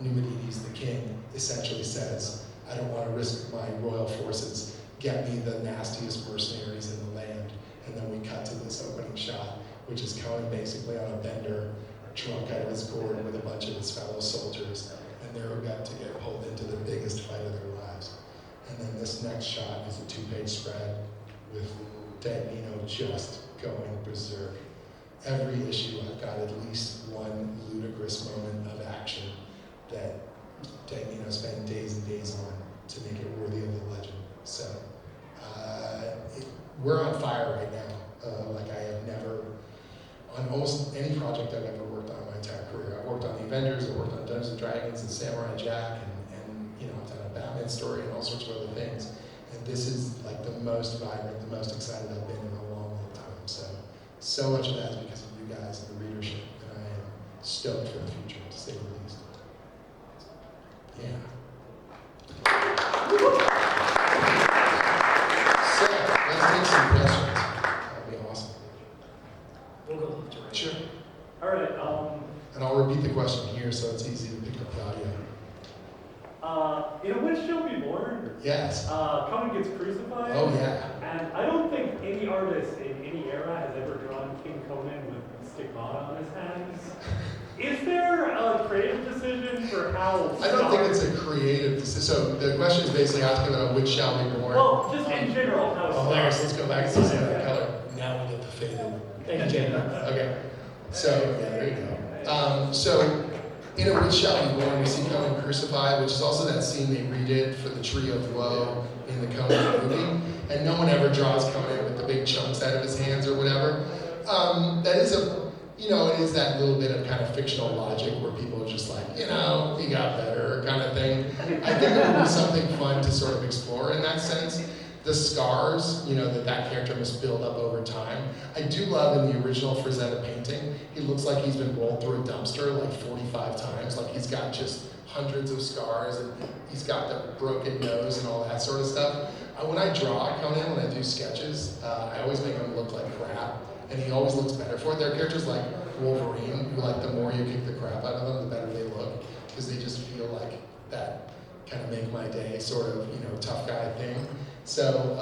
Numidides, the king, essentially says, I don't want to risk my royal forces. Get me the nastiest mercenaries in the land. And then we cut to this opening shot, which is Conan basically on a bender, drunk out of his gourd with a bunch of his fellow soldiers, and they're about to get pulled into the biggest fight of their lives. And then this next shot is a 2-page spread with Dagnino just going berserk. Every issue I've got at least one ludicrous moment of action that Dagnino spent days and days on to make it worthy of the legend. So we're on fire right now, like I have never, on almost any project I've ever worked on in my entire career. I've worked on the Avengers, I've worked on Dungeons and Dragons and Samurai Jack, and you know, I've done a Batman story and all sorts of other things. And this is like the most vibrant, the most excited I've been in a long, long time. So much of that is because of you guys and the readership, and I am stoked for the future, to say the least. Yeah. So, let's take some questions. That'd be awesome. We'll go left to right. Sure. All right. And I'll repeat the question here so it's easy to pick up the audio. In which shall be born? Yes. Conan gets crucified. Oh, yeah. And I don't think any artist in any era has ever drawn King Conan with stigmata on his hands. Is there a creative decision for how? I don't think it's a creative decision. So the question is basically asking about which shall be born. Well, just in general, how. Oh, Lars, let's go back to this other color. Now we get the faded. Thank you, Jim. Okay. So, yeah, there you go. So, in A Which Shall Be Born, we see Conan crucified, which is also that scene they redid for the Tree of Woe in the Conan movie. And no one ever draws Conan with the big chunks out of his hands or whatever. That is it is that little bit of kind of fictional logic where people are just like, he got better kind of thing. I think it would be something fun to sort of explore in that sense. The scars, that character must build up over time. I do love in the original Frazetta painting, he looks like he's been rolled through a dumpster like 45 times. Like he's got just hundreds of scars and he's got the broken nose and all that sort of stuff. When I draw Conan, when I do sketches, I always make him look like crap. And he always looks better for it. There are characters like Wolverine, who like the more you kick the crap out of them, the better they look, because they just feel like that kind of make my day sort of, tough guy thing. So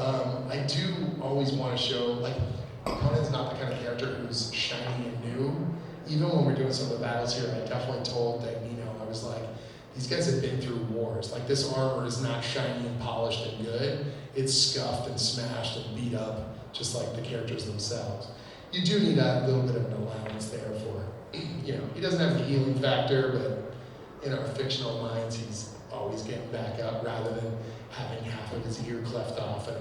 I do always want to show, like, Conan's not the kind of character who's shiny and new. Even when we're doing some of the battles here, I definitely told Dagnino, I was like, these guys have been through wars. Like, this armor is not shiny and polished and good. It's scuffed and smashed and beat up, just like the characters themselves. You do need a little bit of an allowance there for, he doesn't have the healing factor, but in our fictional minds, he's always getting back up rather than having half of his ear cleft off and,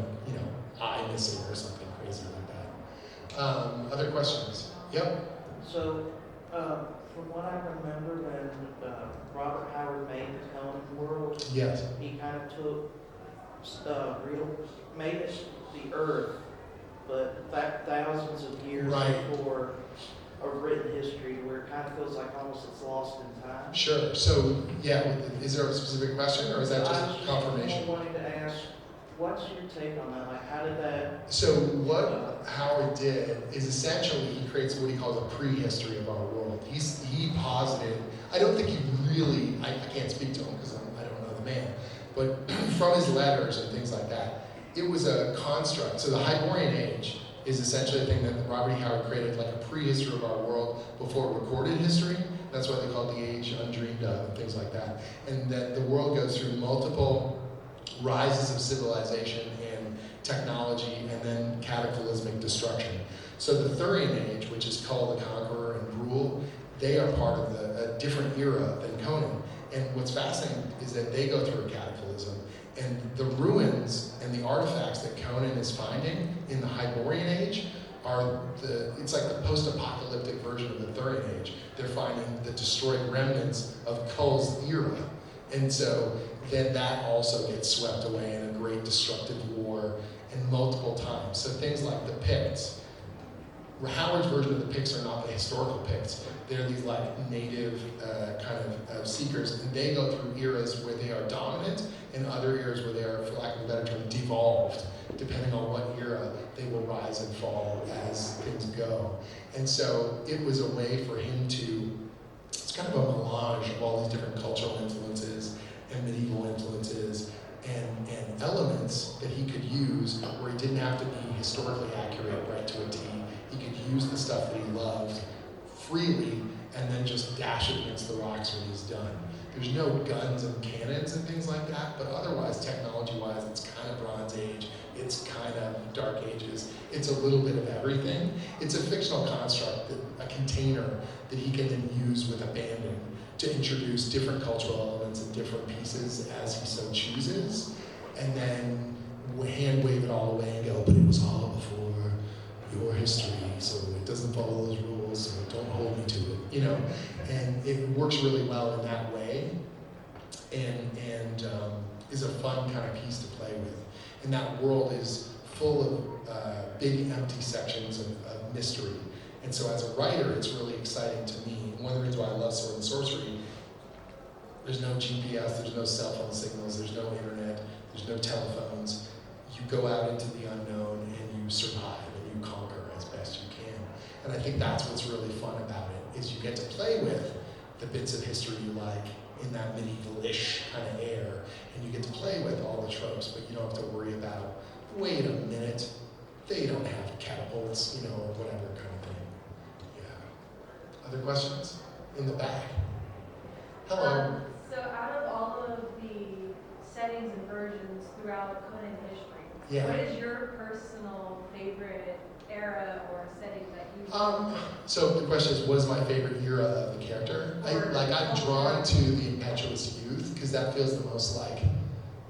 eye missing or something crazy like that. Other questions? Yep. So, from what I remember, when Robert Howard made the Conan world, Yes. he kind of took made it the Earth, but thousands of years Right. before a written history, where it kind of feels like almost it's lost in time. Sure. So, yeah, is there a specific question, or is that I was just confirmation? just wanting to ask, what's your take on that? Like, how did that? So what Howard did is essentially he creates what he calls a prehistory of our world. He posited, I don't think he really, I can't speak to him because I don't know the man, but from his letters and things like that, it was a construct. So the Hyborian Age is essentially a thing that Robert E. Howard created, like a prehistory of our world before recorded history. That's why they call it the age undreamed of and things like that. And that the world goes through multiple rises of civilization and technology, and then cataclysmic destruction. So the Thurian Age, which is called the Conqueror and Brule, they are part of a different era than Conan. And what's fascinating is that they go through a cataclysm, and the ruins and the artifacts that Conan is finding in the Hyborian Age are it's like the post-apocalyptic version of the Thurian Age. They're finding the destroyed remnants of Kull's era. And so then that also gets swept away in a great destructive war and multiple times. So things like the Picts. Howard's version of the Picts are not the historical Picts. They're these like native kind of seekers, and they go through eras where they are dominant and other eras where they are, for lack of a better term, devolved. Depending on what era, they will rise and fall as things go. And so it was a way for him to, it's kind of a melange of all these different cultural influences and medieval influences and elements that he could use where he didn't have to be historically accurate right to a T. He could use the stuff that he loved freely and then just dash it against the rocks when he's done. There's no guns and cannons and things like that, but otherwise, technology-wise, it's kind of Bronze Age, it's kind of Dark Ages, it's a little bit of everything. It's a fictional construct, a container that he can then use with abandon to introduce different cultural elements and different pieces as he so chooses, and then hand wave it all away and go, but it was all before your history, so it doesn't follow those rules, so don't hold me to it, and it works really well in that way, and is a fun kind of piece to play with. And that world is full of big empty sections of mystery. And so as a writer, it's really exciting to me. One of the reasons why I love Sword and Sorcery, there's no GPS, there's no cell phone signals, there's no internet, there's no telephones. You go out into the unknown and you survive and you conquer as best you can. And I think that's what's really fun about it, is you get to play with the bits of history you like in that medieval-ish kind of air, and you get to play with all the tropes, but you don't have to worry about, wait a minute, they don't have catapults, or whatever kind of thing. Yeah. Other questions? In the back. Hello. So out of all of the settings and versions throughout Conan history, Yeah. what is your personal favorite era or setting that you So the question is, what is my favorite era of the character? I'm drawn to the impetuous youth, because that feels the most like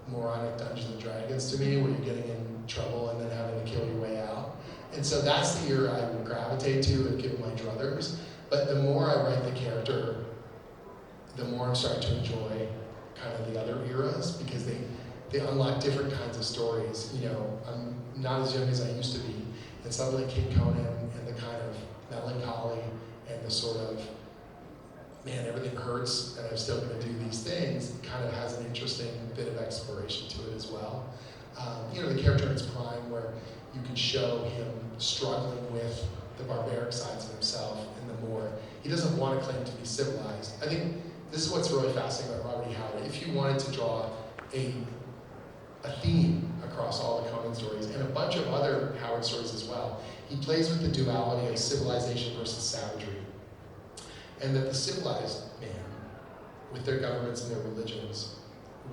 moronic Dungeons and Dragons to me, where you're getting in trouble and then having to kill your way out. And so that's the era I would gravitate to and give my druthers. But the more I write the character, the more I'm starting to enjoy kind of the other eras, because they unlock different kinds of stories. I'm not as young as I used to be, and suddenly King Conan and the kind of melancholy and the sort of, man, everything hurts and I'm still going to do these things, kind of has an interesting bit of exploration to it as well. The character in its prime, where you can show him struggling with the barbaric sides of himself and the more, he doesn't want to claim to be civilized. I think this is what's really fascinating about Robert E. Howard. If you wanted to draw a theme across all the Conan stories and a bunch of other Howard stories as well, he plays with the duality of civilization versus savagery. And that the civilized man, with their governments and their religions,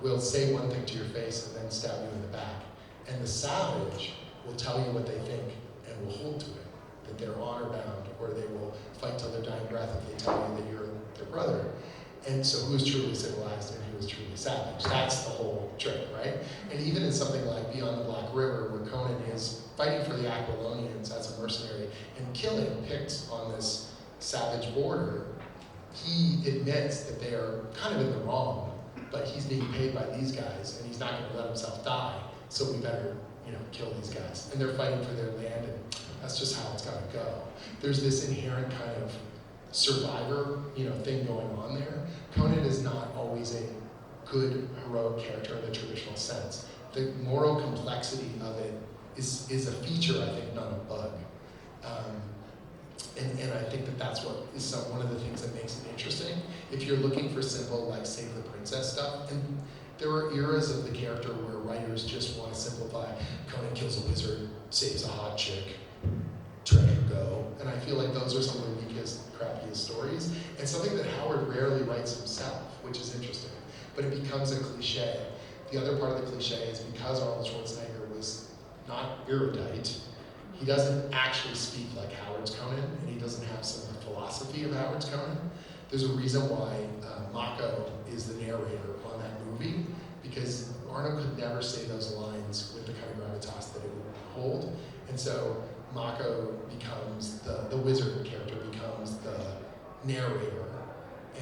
will say one thing to your face and then stab you in the back. And the savage will tell you what they think and will hold to it, that they're honor bound, or they will fight till their dying breath if they tell you that you're their brother. And so who's truly civilized and who is truly savage? That's the whole trick, right? And even in something like Beyond the Black River, where Conan is fighting for the Aquilonians as a mercenary and killing Picts on this savage border, he admits that they are kind of in the wrong, but he's being paid by these guys and he's not going to let himself die, so we better, kill these guys. And they're fighting for their land, and that's just how it's got to go. There's this inherent kind of survivor, thing going on there. Conan is not always a good heroic character in the traditional sense. The moral complexity of it is a feature, I think, not a bug. And I think that's what is one of the things that makes it interesting. If you're looking for simple, like Save the Princess stuff, and there are eras of the character where writers just want to simplify. Conan kills a wizard, saves a hot chick, treasure go. And I feel like those are some of the weakest, crappiest stories. And something that Howard rarely writes himself, which is interesting. But it becomes a cliche. The other part of the cliche is because Arnold Schwarzenegger was not erudite, he doesn't actually speak like Howard's Conan, and he doesn't have some of the philosophy of Howard's Conan. There's a reason why Mako is the narrator on that movie, because Arnold could never say those lines with the kind of gravitas that it would hold. And so Mako becomes, the wizard character becomes the narrator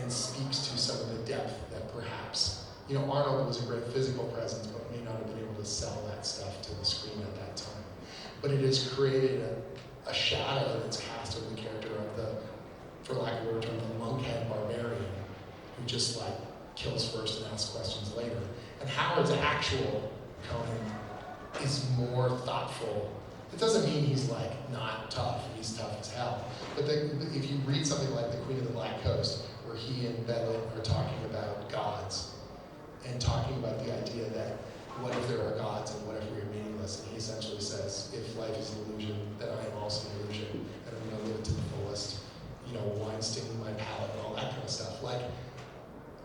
and speaks to some of the depth that perhaps, Arnold was a great physical presence, but may not have been able to sell that stuff to the screen at that time. But it has created a shadow that's cast over the character of the, for lack of a better term, the monkhead barbarian, who just kills first and asks questions later. And Howard's actual Conan is more thoughtful. It doesn't mean he's not tough, he's tough as hell. But if you read something like The Queen of the Black Coast, where he and Bedlett are talking about gods, and talking about the idea that what if there are gods and what if we are meaningless? And he essentially says, if life is an illusion, then I am also an illusion, and I'm going to live it to the fullest. Wine stinging my palate and all that kind of stuff.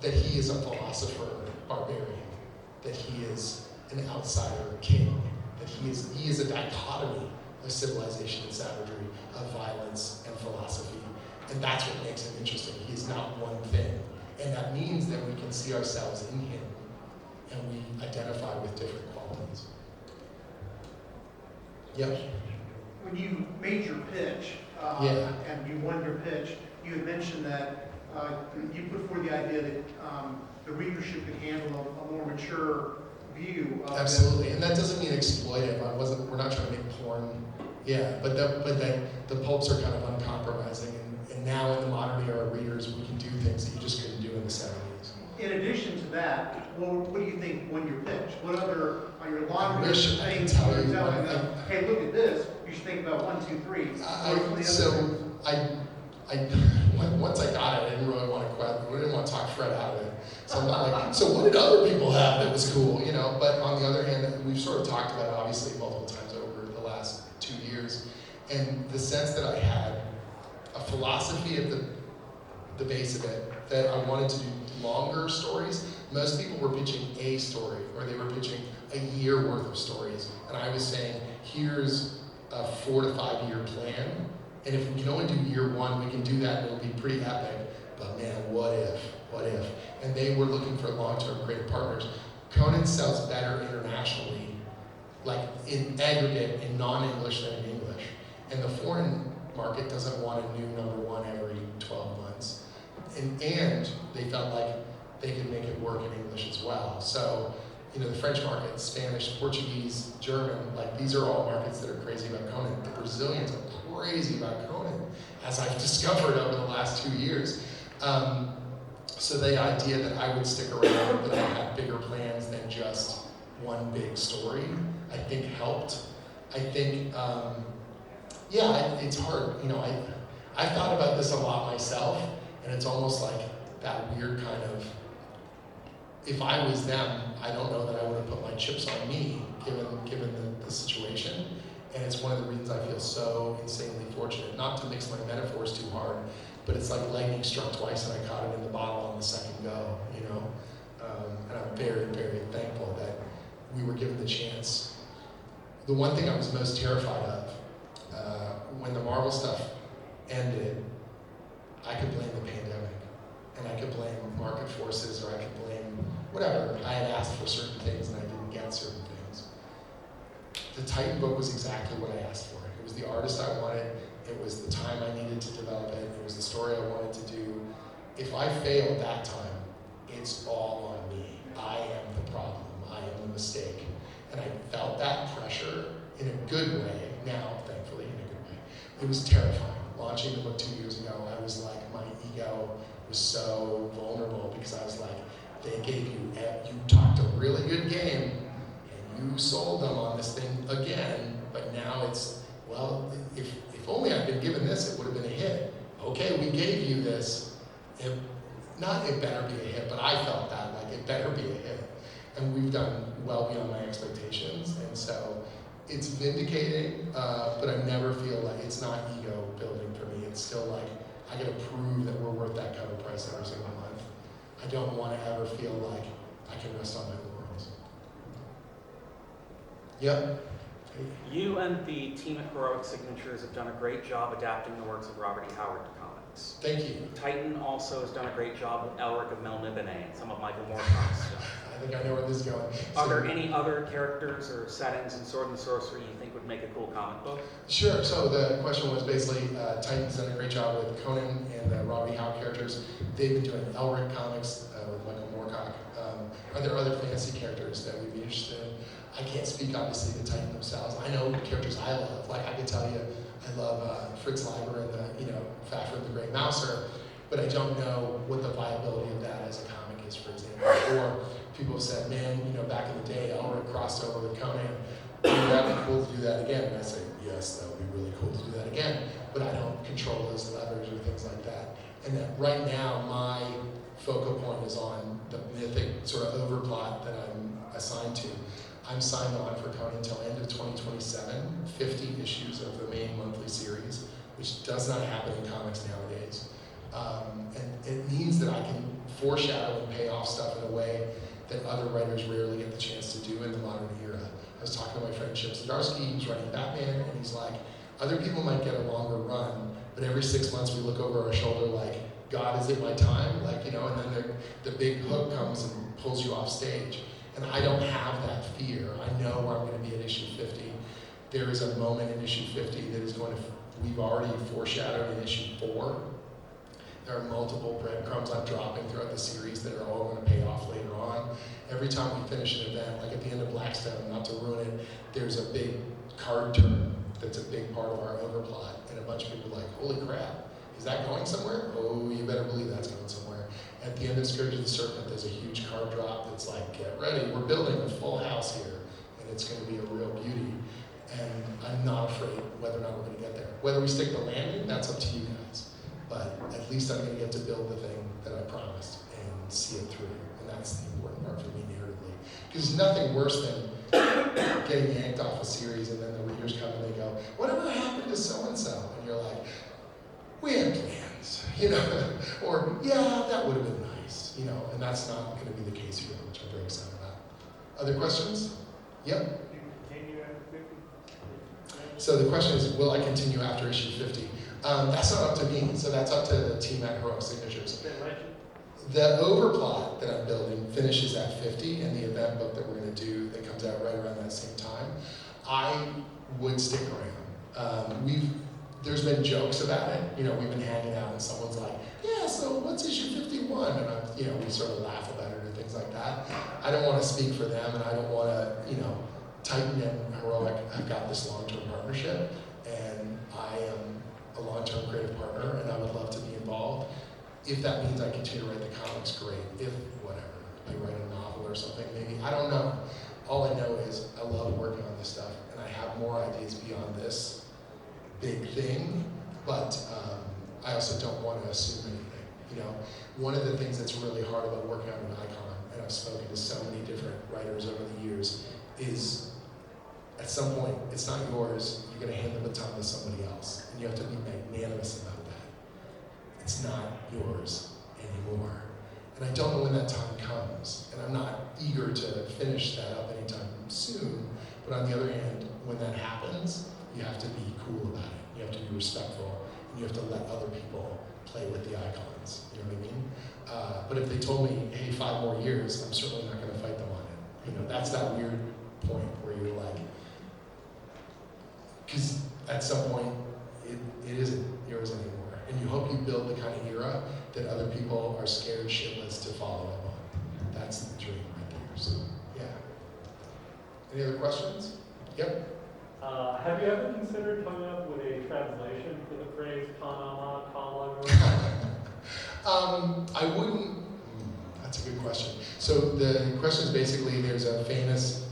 That he is a philosopher barbarian, that he is an outsider king, that he is a dichotomy of civilization and savagery, of violence and philosophy. And that's what makes him interesting. He is not one thing. And that means that we can see ourselves in him, and we identify with different qualities. Yep. When you made your pitch, and you won your pitch, you had mentioned that you put forward the idea that the readership could handle a more mature view of Absolutely, and that doesn't mean exploitive. We're not trying to make porn. Yeah, but the pulps are kind of uncompromising, and now in the modern era readers, we can do things that you just couldn't do in the 70s. In addition to that, what do you think won your pitch? What other, on your laundry list of I things can tell you're you telling one them, hey, look at this, you should think about 1, 2, 3. Once I got it, I didn't really want to I didn't want to talk Fred out of it. So I'm not so what did other people have that was cool, But on the other hand, we've sort of talked about it, obviously, multiple times over the last 2 years. And the sense that I had a philosophy at the base of it, that I wanted to do longer stories. Most people were pitching a story, or they were pitching a year worth of stories. And I was saying, here's a 4 to 5 year plan. And if we can only do year 1, we can do that and it'll be pretty epic. But man, what if? And they were looking for long-term creative partners. Conan sells better internationally, in aggregate, in non-English than in English. And the foreign market doesn't want a new #1 every 12 months. And they felt like they could make it work in English as well. So, the French market, Spanish, Portuguese, German, these are all markets that are crazy about Conan. The Brazilians are crazy about Conan, as I've discovered over the last 2 years. So the idea that I would stick around, that I had bigger plans than just one big story, I think helped. I think Yeah, it's hard. You know, I thought about this a lot myself, and it's almost like that weird kind of, if I was them, I don't know that I would have put my chips on me, given the situation. And it's one of the reasons I feel so insanely fortunate. Not to mix my metaphors too hard, but it's like lightning struck twice and I caught it in the bottle on the second go, you know? And I'm very, very thankful that we were given the chance. The one thing I was most terrified of, when the Marvel stuff ended, I could blame the pandemic. And I could blame market forces, or I could blame whatever. I had asked for certain things and I didn't get certain things. The Titan book was exactly what I asked for. It was the artist I wanted. It was the time I needed to develop it. It was the story I wanted to do. If I failed that time, it's all on me. I am the problem. I am the mistake. And I felt that pressure in a good way, now, thankfully, in a good way. It was terrifying. Launching the book 2 years ago, I was like, my ego was so vulnerable because I was like, they gave you talked a really good game, and you sold them on this thing again, but now it's, well, if only I'd been given this, it would have been a hit. Okay, we gave you this. It better be a hit, but I felt that, like, it better be a hit. And we've done well beyond my expectations, and so it's vindicating, but I never feel like, it's not ego building for me. It's still like, I gotta prove that we're worth that cover price every single month. I don't want to ever feel like I can rest on my laurels. Yep. You and the team at Heroic Signatures have done a great job adapting the works of Robert E. Howard to comics. Thank you. Titan also has done a great job with Elric of Melniboné and some of Michael Moorcock's stuff. I think I know where this is going. Are there any other characters or settings in Sword and Sorcery you think would make a cool comic book? Sure. So the question was basically, Titan's done a great job with Conan and the Robert E. Howard characters. They've been doing Elric comics with Michael Moorcock. Are there other fantasy characters that we'd be interested in? I can't speak, obviously, the Titan themselves. I know characters I love. Like, I can tell you, I love Fritz Leiber and Fafhrd the Great Mouser, but I don't know what the viability of that as a comic is, for example. Or people have said, man, back in the day, Elric crossed over with Conan. Would that be cool to do that again? And I say, yes, that would be really cool to do that again. But I don't control those levers or things like that. And that right now, my focal point is on the mythic sort of overplot that I'm assigned to. I'm signed on for Conan until end of 2027, 50 issues of the main monthly series, which does not happen in comics nowadays. And it means that I can foreshadow and pay off stuff in a way that other writers rarely get the chance to do in the modern era. I was talking to my friend Chip Zdarsky, who's writing Batman, and he's like, other people might get a longer run, but every 6 months we look over our shoulder like, God, is it my time? And then the big hook comes and pulls you off stage. And I don't have that fear. I know where I'm going to be at issue 50. There is a moment in issue 50 that is going to, we've already foreshadowed in issue 4. There are multiple breadcrumbs I'm dropping throughout the series that are all going to pay off later on. Every time we finish an event, like at the end of Blackstone, not to ruin it, there's a big card turn that's a big part of our overplot. And a bunch of people are like, holy crap, is that going somewhere? Oh, you better believe that's going somewhere. At the end of Scourge of the Serpent, there's a huge card drop that's like, get ready, we're building a full house here, and it's going to be a real beauty. And I'm not afraid whether or not we're going to get there. Whether we stick the landing, that's up to you guys. But at least I'm going to get to build the thing that I promised and see it through. And that's the important part for me narratively. Because there's nothing worse than getting yanked off a series and then the readers come and they go, whatever happened to so-and-so? And you're like, we had plans, or yeah, that would have been nice, and that's not going to be the case here, which I'm very excited about. Other questions? Yep. You continue after 50? So the question is, will I continue after issue 50? That's not up to me, so that's up to the team at Heroic Signatures. The overplot that I'm building finishes at 50, and the event book that we're going to do that comes out right around that same time, I would stick around. There's been jokes about it. We've been hanging out and someone's like, yeah, so what's issue 51? And we sort of laugh about it or things like that. I don't want to speak for them, and I don't want to, Titan and Heroic have got this long-term partnership, and I am a long-term creative partner, and I would love to be involved. If that means I continue to write the comics, great. If, whatever, I write a novel or something, maybe, I don't know. All I know is I love working on this stuff, and I have more ideas beyond this big thing, but I also don't want to assume anything. You know, one of the things that's really hard about working on an icon, and I've spoken to so many different writers over the years, is at some point, it's not yours, you're going to hand the baton to somebody else, and you have to be magnanimous about that. It's not yours anymore. And I don't know when that time comes, and I'm not eager to finish that up anytime soon, but on the other hand, when that happens, you have to be cool about it. You have to be respectful, and you have to let other people play with the icons. You know what I mean? But if they told me, hey, 5 more years, I'm certainly not going to fight them on it. You know, that's that weird point where you're like, because at some point, it isn't yours anymore. And you hope you build the kind of era that other people are scared shitless to follow up on. That's the dream right there. So, yeah. Any other questions? Yep. Have you ever considered coming up with a translation for the phrase Panama, Kala? I wouldn't. That's a good question. So the question is basically there's a famous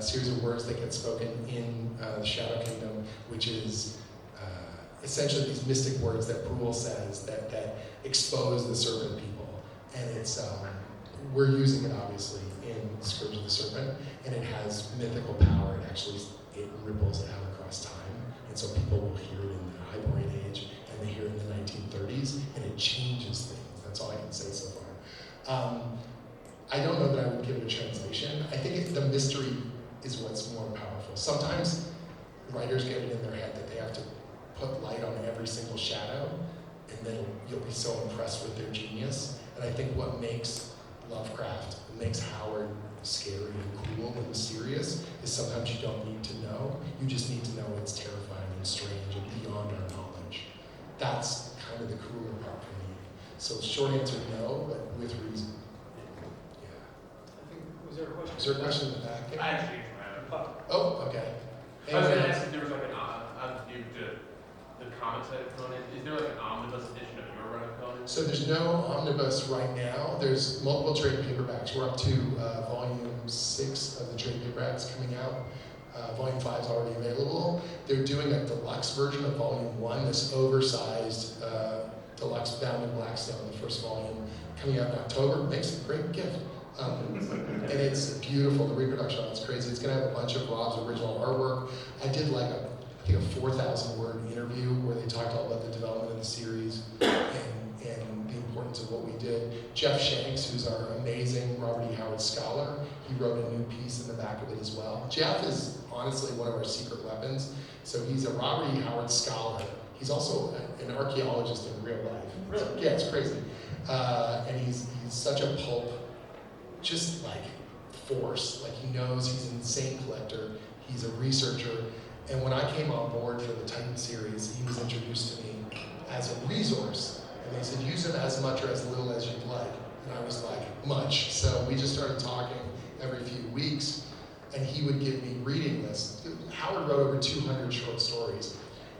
series of words that get spoken in the Shadow Kingdom, which is essentially these mystic words that Brule says that expose the serpent people. And it's we're using it obviously in Scourge of the Serpent, and it has mythical power. It ripples it out across time, and so people will hear it in the Hyperborean Age, and they hear it in the 1930s, and it changes things. That's all I can say so far. I don't know that I would give it a translation. I think the mystery is what's more powerful. Sometimes writers get it in their head that they have to put light on every single shadow, and then you'll be so impressed with their genius. And I think what makes Lovecraft, makes Howard scary and cool and mysterious, is sometimes you don't need to know. You just need to know it's terrifying and strange and beyond our knowledge. That's kind of the cooler part for me. So short answer, no, but with reason. Yeah. I think, was there a question? Is there a question in the back? I actually, Oh, okay. I was going to ask if there was like an, the comic side of Conan, is there like an omnibus edition of your run of Conan? So there's no omnibus right now. There's multiple trade paperbacks. We're up to volume 6 of the trade paperbacks coming out. Volume 5 is already available. They're doing a deluxe version of volume 1, this oversized deluxe bound in Blackstone, the first volume, coming out in October. Makes a great gift. And it's beautiful. The reproduction on it's crazy. It's going to have a bunch of Rob's original artwork. I did like a 4,000 word interview where they talked all about the development of the series and the importance of what we did. Jeff Shanks, who's our amazing Robert E. Howard scholar, he wrote a new piece in the back of it as well. Jeff is honestly one of our secret weapons. So he's a Robert E. Howard scholar. He's also an archaeologist in real life. Really? Yeah, it's crazy. And he's such a pulp, just like force. Like he knows he's an insane collector. He's a researcher. And when I came on board for the Titan series, he was introduced to me as a resource. And they said, use him as much or as little as you'd like. And I was like, much. So we just started talking every few weeks, and he would give me reading lists. Howard wrote over 200 short stories,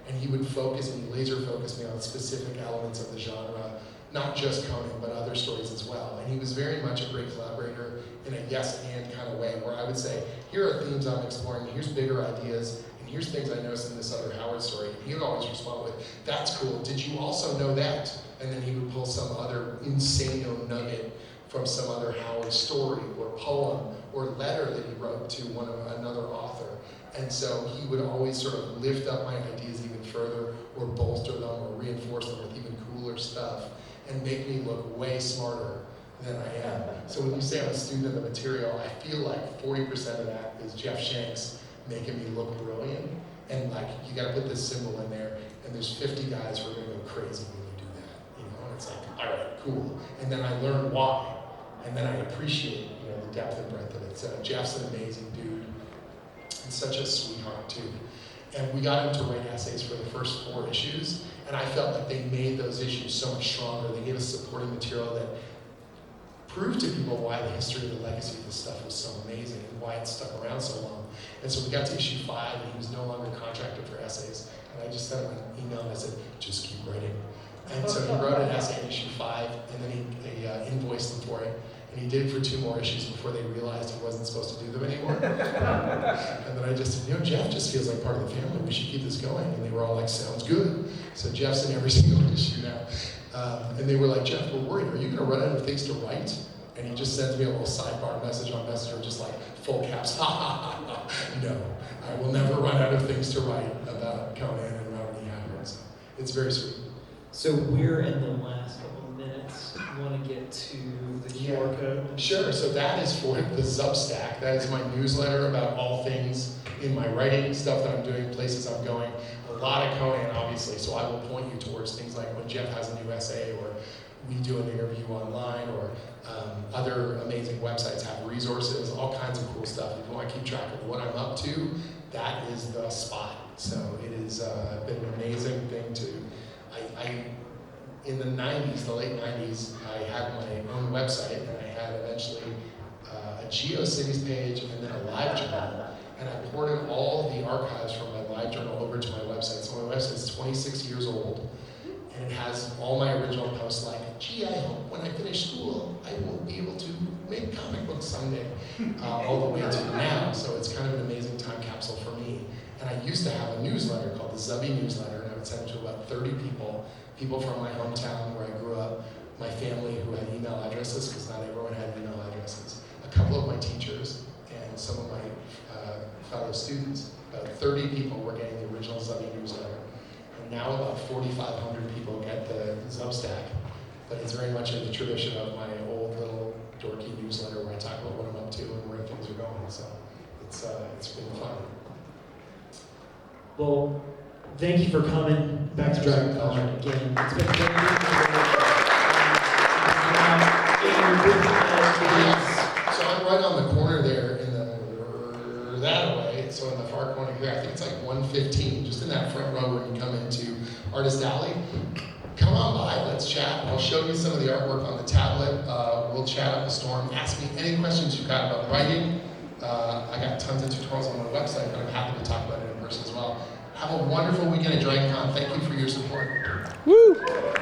and he would focus me, laser focus me on specific elements of the genre, not just Conan, but other stories as well. And he was very much a great collaborator in a yes and kind of way, where I would say, here are themes I'm exploring, here's bigger ideas, and here's things I noticed in this other Howard story. And he would always respond with, that's cool, did you also know that? And then he would pull some other insane nugget from some other Howard story or poem or letter that he wrote to another author. And so he would always sort of lift up my ideas even further or bolster them or reinforce them with even cooler stuff and make me look way smarter than I am. So when you say I'm a student of the material, I feel like 40% of that is Jeff Shanks making me look brilliant. And like, you gotta put this symbol in there, and there's 50 guys who are gonna go crazy when you do that. You know, and it's like, all right, cool. And then I learn why. And then I appreciate, the depth and breadth of it. So Jeff's an amazing dude. And such a sweetheart too. And we got him to write essays for the first 4 issues, and I felt like they made those issues so much stronger. They gave us supporting material that proved to people why the history and the legacy of this stuff was so amazing and why it stuck around so long. And so we got to issue 5, and he was no longer contracted for essays. And I just sent him an email and I said, just keep writing. And so he wrote an essay in issue 5, and then he invoiced him for it. And And he did it for 2 more issues before they realized he wasn't supposed to do them anymore. And then I just said, Jeff just feels like part of the family. We should keep this going. And they were all like, sounds good. So Jeff's in every single issue now. And they were like, Jeff, we're worried. Are you going to run out of things to write? And he just sends me a little sidebar message on Messenger, just like full caps, ha ha ha ha. No, I will never run out of things to write about Conan and Robert E. Howard. So it's very sweet. So we're in the last couple of minutes. You want to get to the QR code? Sure. So that is for the Substack. That is my newsletter about all things in my writing, stuff that I'm doing, places I'm going. A lot of Conan, obviously. So I will point you towards things like when Jeff has a new essay, or we do an interview online, or other amazing websites have resources, all kinds of cool stuff. If you want to keep track of what I'm up to, that is the spot. So it has been an amazing thing to. In the 90s, the late 90s, I had my own website, and I had eventually a GeoCities page and then a live journal. And I ported all of the archives from my live journal over to my website. So my website is 26 years old, and it has all my original posts like, gee, I hope when I finish school, I will be able to make comic books someday, all the way to now. So it's kind of an amazing time capsule for me. And I used to have a newsletter called the Zubby newsletter, and I would send it to about 30 people from my hometown where I grew up, my family who had email addresses, because not everyone had email addresses, a couple of my teachers, and some of my fellow students. About 30 people were getting the original Zubby newsletter. And now about 4,500 people get the Substack. But it's very much in the tradition of my old little dorky newsletter where I talk about what I'm up to and where things are going. So it's been fun. Well, thank you for coming back to DragonCon again. It's been great. So I'm right on the corner there that way, so in the far corner here, I think it's like 115, just in that front row when you come into Artist Alley. Come on by, let's chat. I'll show you some of the artwork on the tablet. We'll chat up a storm. Ask me any questions you've got about writing. I got tons of tutorials on my website, but I'm happy to talk about it in person as well. Have a wonderful weekend at DragonCon. Thank you for your support. Woo!